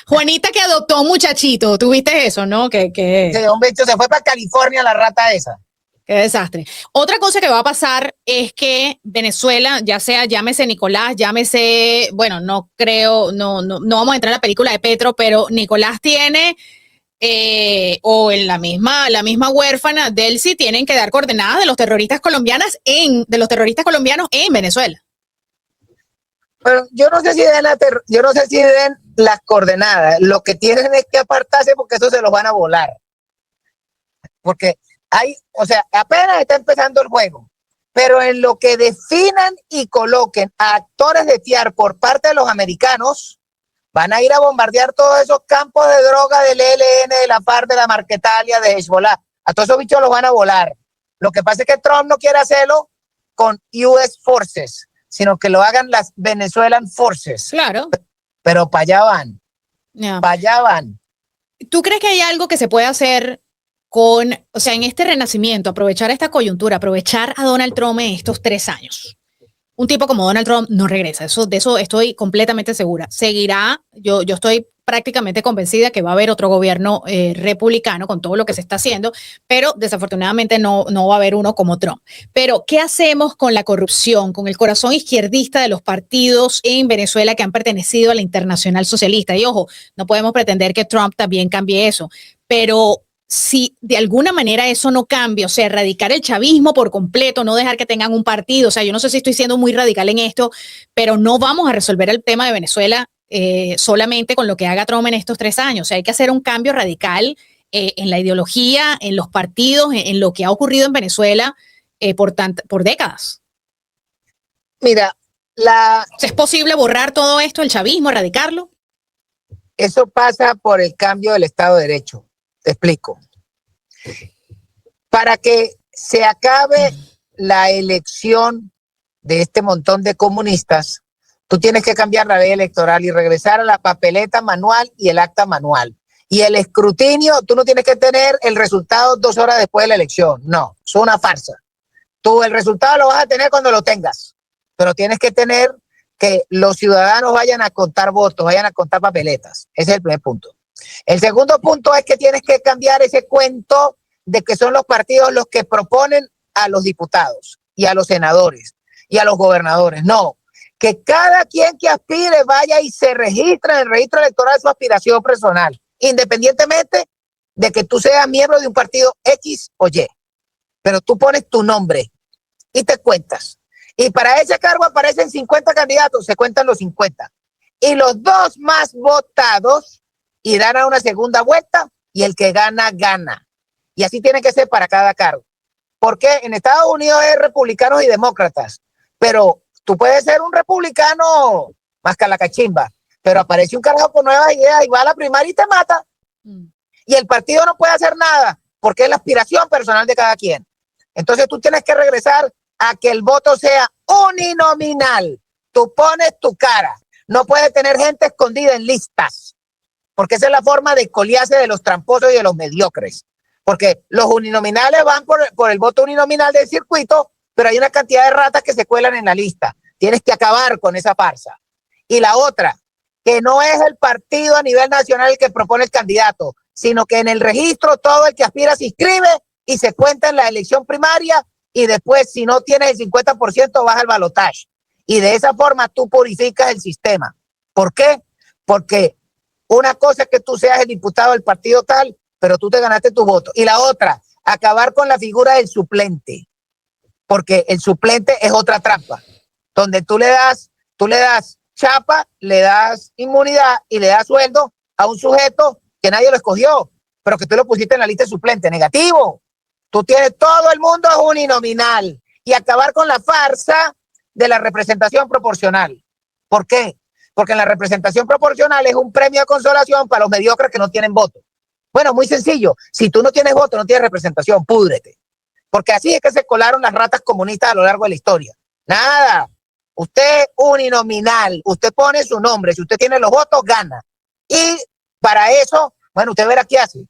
Juanita que adoptó un muchachito, ¿tuviste eso, no? Sí, un bicho se fue para California la rata esa. Qué desastre. Otra cosa que va a pasar es que Venezuela, ya sea, llámese Nicolás, llámese, bueno, no creo, no vamos a entrar en la película de Petro, pero Nicolás tiene, o en la misma huérfana, Delcy, tienen que dar coordenadas de los terroristas colombianos en Venezuela. Pero yo no sé si den las coordenadas. Lo que tienen es que apartarse porque eso se los van a volar. Porque o sea, apenas está empezando el juego, pero en lo que definan y coloquen a actores de FIAR por parte de los americanos, van a ir a bombardear todos esos campos de droga del ELN, de la FARC, de la Marquetalia, de Hezbollah. A todos esos bichos los van a volar. Lo que pasa es que Trump no quiere hacerlo con US Forces, sino que lo hagan las Venezuelan Forces. Claro. Pero para allá van. Yeah. Para allá van. ¿Tú crees que hay algo que se puede hacer o sea, en este renacimiento, aprovechar esta coyuntura, aprovechar a Donald Trump en estos 3 años? Un tipo como Donald Trump no regresa, de eso estoy completamente segura. Seguirá, yo estoy prácticamente convencida que va a haber otro gobierno republicano con todo lo que se está haciendo, pero desafortunadamente no va a haber uno como Trump. Pero, ¿qué hacemos con la corrupción, con el corazón izquierdista de los partidos en Venezuela que han pertenecido a la Internacional Socialista? Y ojo, no podemos pretender que Trump también cambie eso, pero si de alguna manera eso no cambia, o sea, erradicar el chavismo por completo, no dejar que tengan un partido, o sea, yo no sé si estoy siendo muy radical en esto, pero no vamos a resolver el tema de Venezuela solamente con lo que haga Trump en estos 3 años. O sea, hay que hacer un cambio radical en la ideología, en los partidos, en lo que ha ocurrido en Venezuela por décadas. Mira, ¿es posible borrar todo esto, el chavismo, erradicarlo? Eso pasa por el cambio del Estado de Derecho. Te explico. Para que se acabe la elección de este montón de comunistas, tú tienes que cambiar la ley electoral y regresar a la papeleta manual y el acta manual. Y el escrutinio, tú no tienes que tener el resultado 2 horas después de la elección. No, es una farsa. Tú el resultado lo vas a tener cuando lo tengas, pero tienes que tener que los ciudadanos vayan a contar votos, vayan a contar papeletas. Ese es el primer punto. El segundo punto es que tienes que cambiar ese cuento de que son los partidos los que proponen a los diputados y a los senadores y a los gobernadores. No, que cada quien que aspire vaya y se registre en el registro electoral de su aspiración personal, independientemente de que tú seas miembro de un partido X o Y. Pero tú pones tu nombre y te cuentas. Y para ese cargo aparecen 50 candidatos, se cuentan los 50. Y los 2 más votados irán a una segunda vuelta y el que gana, gana. Y así tiene que ser para cada cargo. Porque en Estados Unidos es republicanos y demócratas, pero tú puedes ser un republicano más que la cachimba, pero aparece un carajo con nuevas ideas y va a la primaria y te mata. Y el partido no puede hacer nada porque es la aspiración personal de cada quien. Entonces tú tienes que regresar a que el voto sea uninominal. Tú pones tu cara. No puede tener gente escondida en listas, porque esa es la forma de coliarse de los tramposos y de los mediocres. Porque los uninominales van por el voto uninominal del circuito, pero hay una cantidad de ratas que se cuelan en la lista. Tienes que acabar con esa farsa. Y la otra, que no es el partido a nivel nacional el que propone el candidato, sino que en el registro todo el que aspira se inscribe y se cuenta en la elección primaria y después, si no tienes el 50%, vas al balotaje. Y de esa forma tú purificas el sistema. ¿Por qué? Porque una cosa es que tú seas el diputado del partido tal, pero tú te ganaste tu voto. Y la otra, acabar con la figura del suplente, porque el suplente es otra trampa, donde tú le das chapa, le das inmunidad y le das sueldo a un sujeto que nadie lo escogió, pero que tú lo pusiste en la lista de suplente. Negativo. Tú tienes todo el mundo uninominal y acabar con la farsa de la representación proporcional. ¿Por qué? Porque en la representación proporcional es un premio de consolación para los mediocres que no tienen voto. Bueno, muy sencillo. Si tú no tienes voto, no tienes representación, púdrete. Porque así es que se colaron las ratas comunistas a lo largo de la historia. Nada. Usted uninominal, usted pone su nombre, si usted tiene los votos, gana. Y para eso, bueno, usted verá qué hace.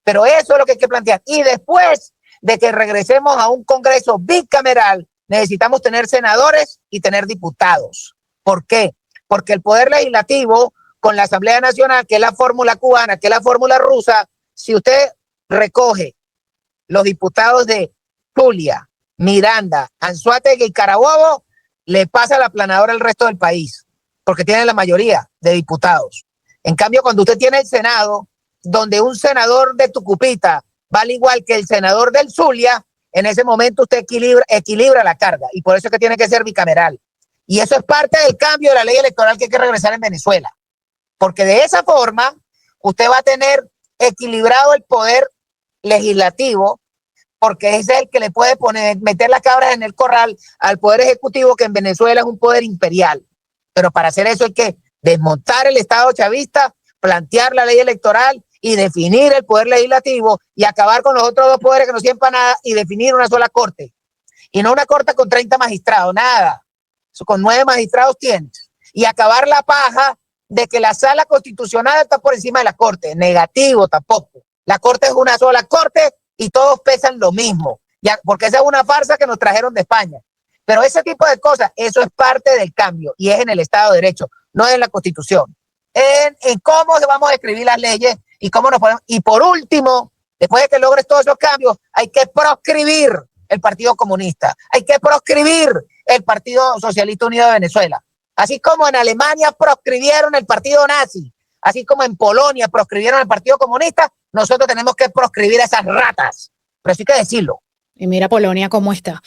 Pero eso es lo que hay que plantear. Y después de que regresemos a un Congreso bicameral, necesitamos tener senadores y tener diputados. ¿Por qué? Porque el Poder Legislativo, con la Asamblea Nacional, que es la fórmula cubana, que es la fórmula rusa, si usted recoge los diputados de Zulia, Miranda, Anzoátegui y Carabobo, le pasa la aplanadora al resto del país, porque tiene la mayoría de diputados. En cambio, cuando usted tiene el Senado, donde un senador de Tucupita vale igual que el senador del Zulia, en ese momento usted equilibra la carga, y por eso es que tiene que ser bicameral. Y eso es parte del cambio de la ley electoral que hay que regresar en Venezuela, porque de esa forma usted va a tener equilibrado el poder legislativo, porque ese es el que le puede meter las cabras en el corral al poder ejecutivo, que en Venezuela es un poder imperial. Pero para hacer eso hay que desmontar el Estado chavista, plantear la ley electoral y definir el poder legislativo y acabar con los otros dos poderes que no sirven para nada y definir una sola corte. Y no una corte con 30 magistrados, nada. Eso con 9 magistrados tienes. Y acabar la paja de que la sala constitucional está por encima de la corte. Negativo tampoco. La corte es una sola corte y todos pesan lo mismo. Ya, porque esa es una farsa que nos trajeron de España. Pero ese tipo de cosas, eso es parte del cambio y es en el Estado de Derecho, no es en la Constitución. En cómo vamos a escribir las leyes y cómo nos podemos. Y por último, después de que logres todos esos cambios, hay que proscribir el Partido Comunista, hay que proscribir el Partido Socialista Unido de Venezuela. Así como en Alemania proscribieron el Partido Nazi, así como en Polonia proscribieron el Partido Comunista, nosotros tenemos que proscribir a esas ratas. Pero sí hay que decirlo. Y mira Polonia cómo está.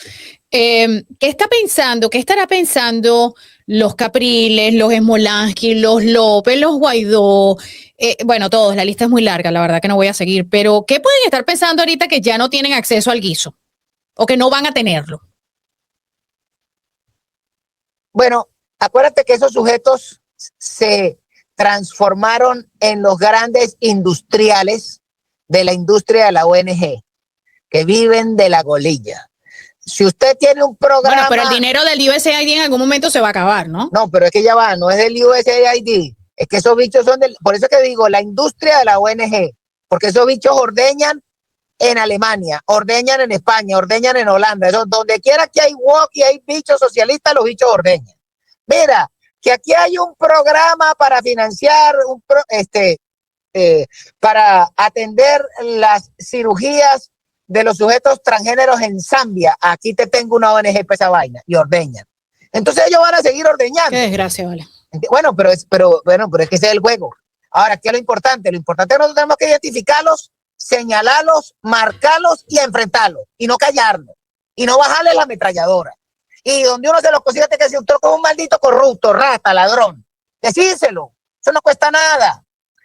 ¿Qué está pensando? ¿Qué estará pensando los Capriles, los Smolansky, los López, los Guaidó? Bueno, todos, la lista es muy larga, la verdad que no voy a seguir, pero ¿qué pueden estar pensando ahorita que ya no tienen acceso al guiso? ¿O que no van a tenerlo? Bueno, acuérdate que esos sujetos se transformaron en los grandes industriales de la industria de la ONG, que viven de la golilla. Si usted tiene un programa... Bueno, pero el dinero del USAID en algún momento se va a acabar, ¿no? No, pero es que ya va, no es del USAID, es que esos bichos son del... Por eso que digo, la industria de la ONG, porque esos bichos ordeñan en Alemania, ordeñan en España, ordeñan en Holanda, eso, donde quiera que hay wok y hay bichos socialistas, los bichos ordeñan. Mira, que aquí hay un programa para financiar, para atender las cirugías de los sujetos transgéneros en Zambia. Aquí te tengo una ONG para esa vaina y ordeñan. Entonces ellos van a seguir ordeñando. Qué desgracia, vale. Bueno, pero es que ese es el juego. Ahora, ¿qué es lo importante? Lo importante es que nosotros tenemos que identificarlos, señalarlos, marcarlos y enfrentarlos. Y no callarnos. Y no bajarles la ametralladora. Y donde uno se los consigue, tiene que decir, usted es un maldito corrupto, rata, ladrón. Decírselo. Eso no cuesta nada.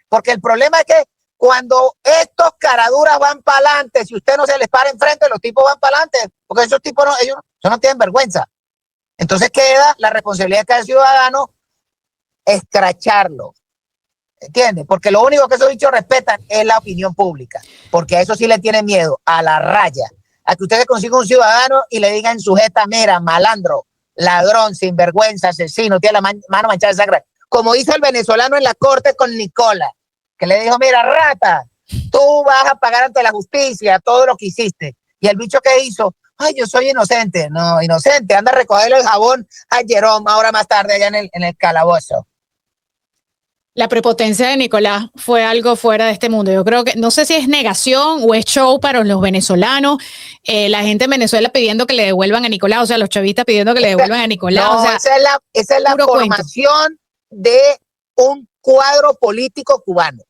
Porque el problema es que cuando estos caraduras van para adelante, si usted no se les para enfrente, los tipos van para adelante. Porque esos tipos ellos no tienen vergüenza. Entonces queda la responsabilidad de cada ciudadano escracharlo. ¿Entiendes? Porque lo único que esos bichos respetan es la opinión pública. Porque a eso sí le tienen miedo, a la raya. a que usted se consiga un ciudadano y le diga en su jeta, mira, malandro, ladrón, sinvergüenza, asesino, tiene la mano manchada de sangre. Como hizo el venezolano en la corte con Nicola, que le dijo, mira, rata, tú vas a pagar ante la justicia todo lo que hiciste. Y el bicho que hizo, ay, yo soy inocente. No, inocente, anda a recogerle el jabón a Jerome ahora más tarde allá en el calabozo. La prepotencia de Nicolás fue algo fuera de este mundo. Yo creo que, no sé si es negación o es show para los venezolanos. La gente en Venezuela pidiendo que le devuelvan a Nicolás, o sea, los chavistas pidiendo que le devuelvan a Nicolás. No, o sea, esa es la formación de un cuadro político cubano.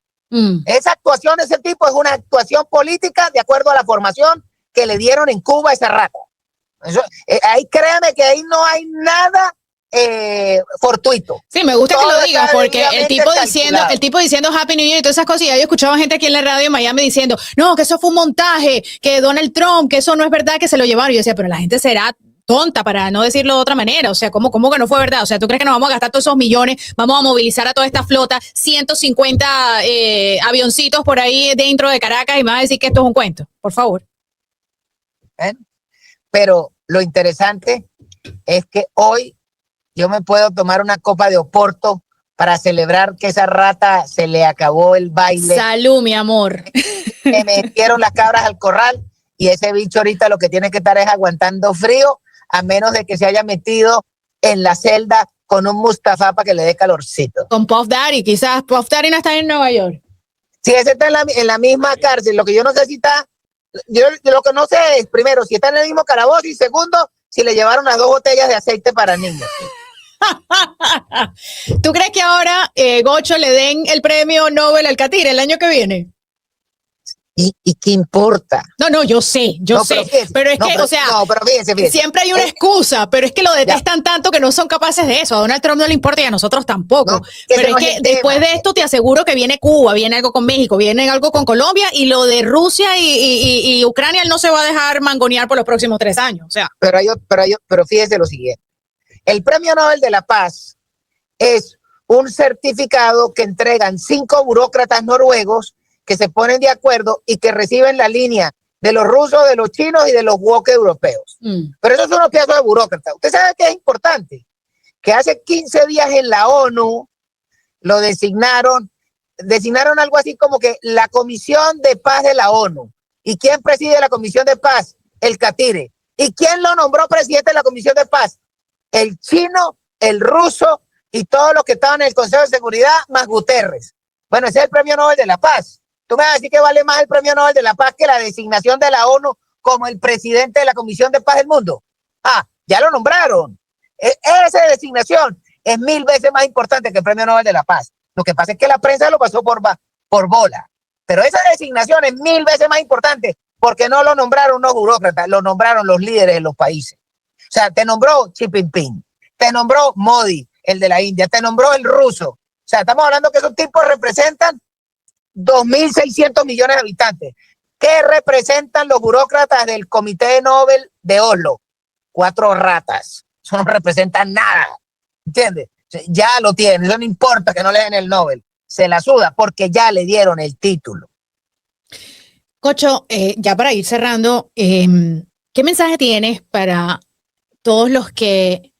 Esa actuación de ese tipo es una actuación política de acuerdo a la formación que le dieron en Cuba a esa rata. Eso, ahí créame que ahí no hay nada fortuito. Sí, me gusta todo que lo digas porque el tipo diciendo Happy New Year y todas esas cosas, y yo escuchaba gente aquí en la radio en Miami diciendo, no, que eso fue un montaje, que Donald Trump, que eso no es verdad, que se lo llevaron. Y yo decía, pero la gente será tonta, para no decirlo de otra manera. O sea, ¿cómo que no fue verdad? O sea, ¿tú crees que nos vamos a gastar todos esos millones? Vamos a movilizar a toda esta flota, 150 avioncitos por ahí dentro de Caracas, y me vas a decir que esto es un cuento. Por favor. Pero lo interesante es que hoy yo me puedo tomar una copa de Oporto para celebrar que esa rata se le acabó el baile. Salud, mi amor. Me metieron las cabras al corral y ese bicho ahorita lo que tiene que estar es aguantando frío, a menos de que se haya metido en la celda con un Mustafa para que le dé calorcito. Con Puff Daddy, quizás. Puff Daddy no está en Nueva York. Sí, ese está en la misma cárcel. Lo que yo no sé si está, yo lo que no sé es, primero, si está en el mismo calabozo, y segundo, si le llevaron las 2 botellas de aceite para niños. ¿Tú crees que ahora Gocho le den el premio Nobel al Catire el año que viene? ¿Y qué importa? No, yo sé, pero es que, o sea, fíjense. Siempre hay una excusa, pero es que lo detestan tanto que no son capaces de eso. A Donald Trump no le importa y a nosotros tampoco. Pero es que después de esto te aseguro que viene Cuba, viene algo con México, viene algo con Colombia, y lo de Rusia y Ucrania él no se va a dejar mangonear por los próximos 3 años. O sea. Pero fíjese lo siguiente. El Premio Nobel de la Paz es un certificado que entregan 5 burócratas noruegos que se ponen de acuerdo y que reciben la línea de los rusos, de los chinos y de los woke europeos. Pero esos son unos pedazos de burócratas. Usted sabe que es importante que hace 15 días en la ONU lo designaron algo así como que la Comisión de Paz de la ONU. ¿Y quién preside la Comisión de Paz? El Catire. ¿Y quién lo nombró presidente de la Comisión de Paz? El chino, el ruso y todos los que estaban en el Consejo de Seguridad, más Guterres. Bueno, ese es el Premio Nobel de la Paz. ¿Tú me vas a decir que vale más el Premio Nobel de la Paz que la designación de la ONU como el presidente de la Comisión de Paz del Mundo? Ah, ya lo nombraron. Esa designación es 1000 veces más importante que el Premio Nobel de la Paz. Lo que pasa es que la prensa lo pasó por bola. Pero esa designación es 1000 veces más importante porque no lo nombraron unos burócratas, lo nombraron los líderes de los países. O sea, te nombró Xi Jinping, te nombró Modi, el de la India, te nombró el ruso. O sea, estamos hablando que esos tipos representan 2.600 millones de habitantes. ¿Qué representan los burócratas del Comité Nobel de Oslo? 4 ratas. Eso no representa nada. ¿Entiendes? Ya lo tienen. Eso no importa que no le den el Nobel. Se la suda porque ya le dieron el título. Cocho, ya para ir cerrando, ¿qué mensaje tienes para todos los que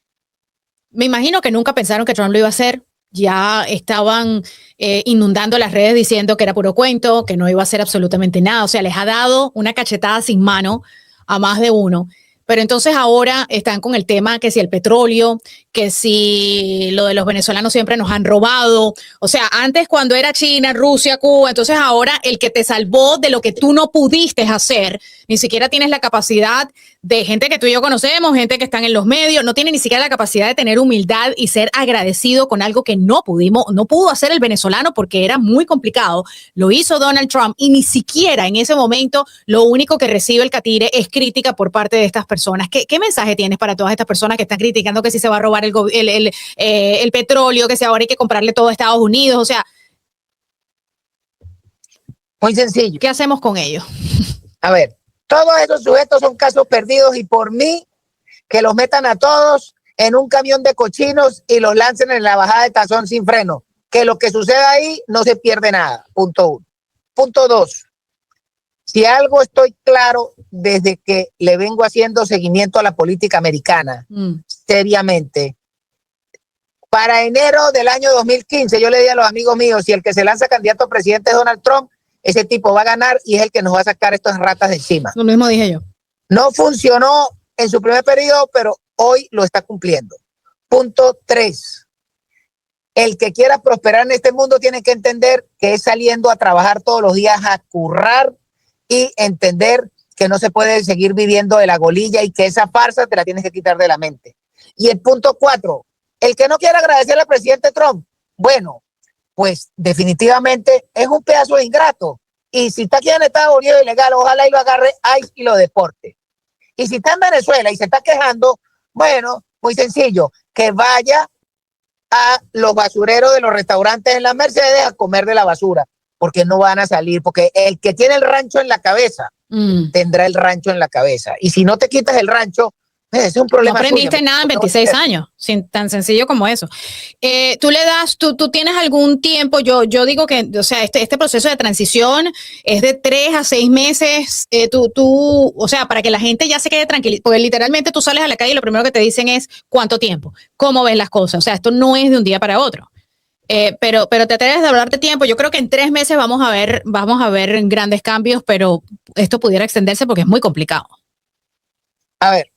me imagino que nunca pensaron que Trump lo iba a hacer? Ya estaban inundando las redes diciendo que era puro cuento, que no iba a hacer absolutamente nada. O sea, les ha dado una cachetada sin mano a más de uno. Pero entonces ahora están con el tema que si el petróleo, que si lo de los venezolanos siempre nos han robado. O sea, antes cuando era China, Rusia, Cuba, entonces ahora el que te salvó de lo que tú no pudiste hacer, ni siquiera tienes la capacidad de gente que tú y yo conocemos, gente que están en los medios, no tiene ni siquiera la capacidad de tener humildad y ser agradecido con algo que no pudo hacer el venezolano porque era muy complicado. Lo hizo Donald Trump y ni siquiera en ese momento lo único que recibe el Catire es crítica por parte de estas personas. ¿Qué mensaje tienes para todas estas personas que están criticando que si se va a robar el petróleo, que si ahora hay que comprarle todo a Estados Unidos? O sea, muy sencillo. ¿Qué hacemos con ellos? A ver, todos esos sujetos son casos perdidos y por mí que los metan a todos en un camión de cochinos y los lancen en la bajada de Tazón sin freno. Que lo que suceda ahí no se pierde nada. Punto 1. Punto 2. Si algo estoy claro desde que le vengo haciendo seguimiento a la política americana, seriamente, para enero del año 2015, yo le di a los amigos míos, si el que se lanza candidato a presidente es Donald Trump, ese tipo va a ganar y es el que nos va a sacar estas ratas de encima. Lo mismo dije yo. No funcionó en su primer periodo, pero hoy lo está cumpliendo. Punto 3. El que quiera prosperar en este mundo tiene que entender que es saliendo a trabajar todos los días, a currar y entender que no se puede seguir viviendo de la golilla y que esa farsa te la tienes que quitar de la mente. Y el punto 4, el que no quiera agradecerle al presidente Trump, bueno, pues definitivamente es un pedazo de ingrato. Y si está aquí en Estados Unidos ilegal, ojalá y lo agarre ICE y lo deporte. Y si está en Venezuela y se está quejando, bueno, muy sencillo, que vaya a los basureros de los restaurantes en las Mercedes a comer de la basura, porque no van a salir, porque el que tiene el rancho en la cabeza tendrá el rancho en la cabeza. Y si no te quitas el rancho, ese es un problema. No aprendiste suyo, nada en 26 años, tan sencillo como eso. Tú tienes algún tiempo, yo digo que, o sea, este proceso de transición es de 3 a 6 meses, o sea, para que la gente ya se quede tranquila, porque literalmente tú sales a la calle y lo primero que te dicen es ¿cuánto tiempo? ¿Cómo ves las cosas? O sea, esto no es de un día para otro. Pero te atreves a hablar de tiempo. Yo creo que en 3 meses vamos a ver grandes cambios, pero esto pudiera extenderse porque es muy complicado. A ver,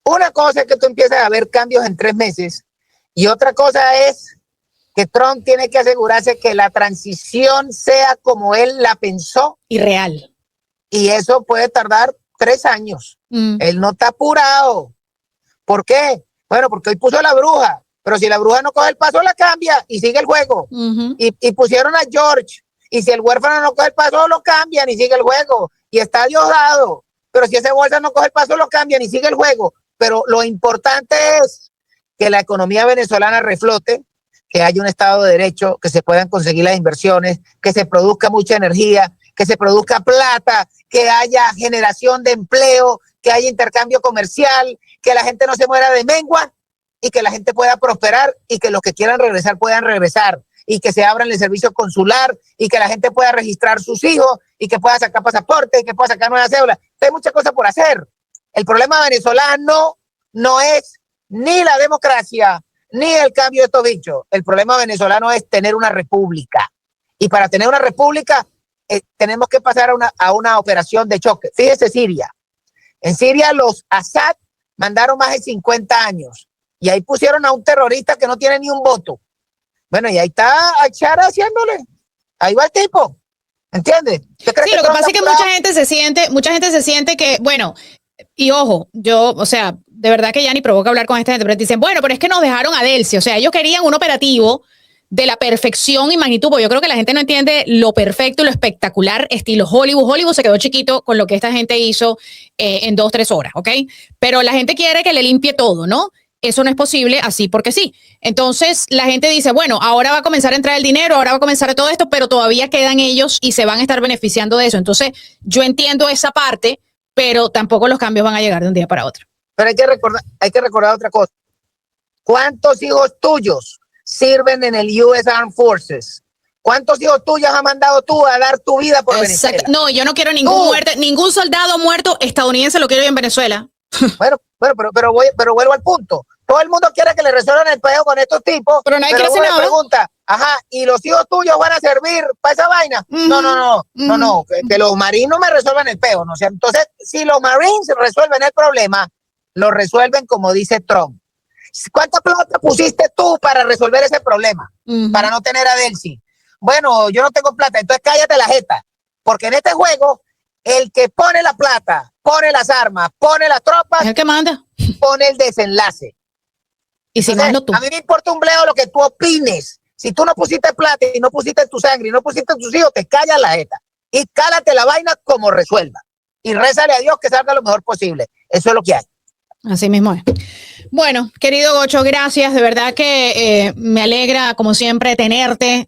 una cosa es que tú empieces a ver cambios en 3 meses y otra cosa es que Trump tiene que asegurarse que la transición sea como él la pensó. Y real. Y eso puede tardar 3 años. Él no está apurado. ¿Por qué? Bueno, porque hoy puso a la bruja, pero si la bruja no coge el paso, la cambia y sigue el juego. Y pusieron a George, y si el huérfano no coge el paso, lo cambian y sigue el juego. Y está Diosdado, pero si ese bolsa no coge el paso, lo cambian y sigue el juego. Pero lo importante es que la economía venezolana reflote, que haya un Estado de Derecho, que se puedan conseguir las inversiones, que se produzca mucha energía, que se produzca plata, que haya generación de empleo, que haya intercambio comercial, que la gente no se muera de mengua y que la gente pueda prosperar y que los que quieran regresar puedan regresar y que se abran el servicio consular y que la gente pueda registrar sus hijos y que pueda sacar pasaporte y que pueda sacar nueva cédula. Hay muchas cosas por hacer. El problema venezolano no es ni la democracia ni el cambio de estos bichos. El problema venezolano es tener una república. Y para tener una república tenemos que pasar a una operación de choque. Fíjese Siria. En Siria los Assad mandaron más de 50 años y ahí pusieron a un terrorista que no tiene ni un voto. Bueno, y ahí está Achara haciéndole. Ahí va el tipo. ¿Entiendes? Sí, lo que pasa es que mucha gente se siente que, bueno, y ojo, o sea, de verdad que ya ni provoca hablar con esta gente, pero dicen, bueno, pero es que nos dejaron a Delcy, o sea, ellos querían un operativo de la perfección y magnitud, porque yo creo que la gente no entiende lo perfecto y lo espectacular estilo Hollywood. Hollywood se quedó chiquito con lo que esta gente hizo en 2-3 horas, ¿ok? Pero la gente quiere que le limpie todo, ¿no? Eso no es posible así porque sí. Entonces la gente dice, bueno, ahora va a comenzar a entrar el dinero, ahora va a comenzar todo esto, pero todavía quedan ellos y se van a estar beneficiando de eso. Entonces yo entiendo esa parte, pero tampoco los cambios van a llegar de un día para otro. Pero hay que recordar otra cosa. ¿Cuántos hijos tuyos sirven en el US Armed Forces? ¿Cuántos hijos tuyos has mandado tú a dar tu vida por Venezuela? No, yo no quiero ningún soldado muerto estadounidense lo quiero yo en Venezuela. Bueno, pero vuelvo al punto. Todo el mundo quiere que le resuelvan el peo con estos tipos. Pero nadie quiere hacer nada. Pregunta, ajá, ¿y los hijos tuyos van a servir para esa vaina? No, que los marinos me resuelvan el peo, ¿no? O sea, entonces, si los Marines resuelven el problema, lo resuelven como dice Trump. ¿Cuánta plata pusiste tú para resolver ese problema? Para no tener a Delcy. Bueno, yo no tengo plata, entonces cállate la jeta. Porque en este juego, el que pone la plata, pone las armas, pone las tropas, es el que manda, pone el desenlace. Y si entonces, mando tú. A mí me importa un bledo lo que tú opines. Si tú no pusiste plata y no pusiste tu sangre y no pusiste tus hijos, te callas la jeta. Y cálate la vaina como resuelva. Y rézale a Dios que salga lo mejor posible. Eso es lo que hay. Así mismo es. Bueno, querido Gocho, gracias. De verdad que me alegra, como siempre, tenerte.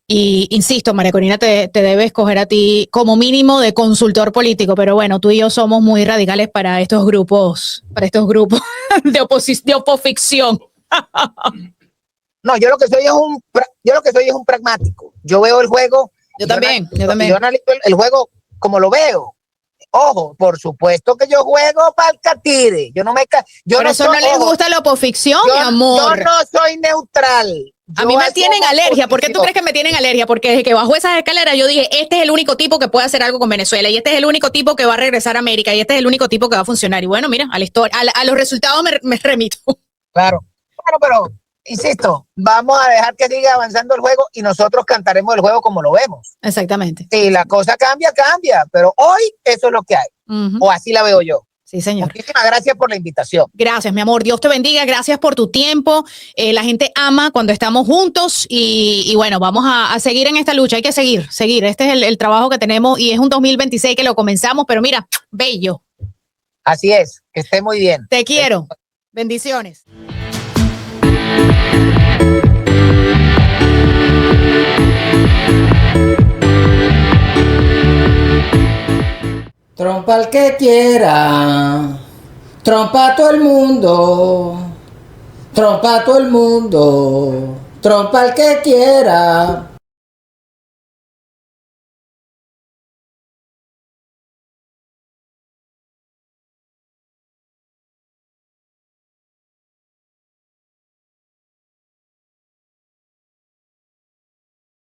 Y insisto, María Corina te debe escoger a ti como mínimo de consultor político, pero bueno, tú y yo somos muy radicales para estos grupos de oposición. No, yo lo que soy es un pragmático. Yo veo el juego Yo también. Yo analizo el juego como lo veo. Ojo, por supuesto que yo juego para el catire. Yo no me Por eso no les gusta la oposición, mi amor. Yo no soy neutral. A mí me tienen alergia. ¿Por qué tú crees que me tienen alergia? Porque desde que bajó esas escaleras yo dije, este es el único tipo que puede hacer algo con Venezuela y este es el único tipo que va a regresar a América y este es el único tipo que va a funcionar. Y bueno, mira, a los resultados me remito. Claro. Bueno, pero insisto, vamos a dejar que siga avanzando el juego y nosotros cantaremos el juego como lo vemos. Exactamente. Si la cosa cambia, pero hoy eso es lo que hay. O así la veo yo. Sí, señor. Muchísimas gracias por la invitación. Gracias, mi amor. Dios te bendiga. Gracias por tu tiempo. La gente ama cuando estamos juntos y bueno, vamos a seguir en esta lucha. Hay que seguir. Este es el trabajo que tenemos y es un 2026 que lo comenzamos, pero mira, bello. Así es. Que esté muy bien. Te quiero. Bendiciones. Trompa al que quiera, trompa a todo el mundo, trompa a todo el mundo, trompa al que quiera.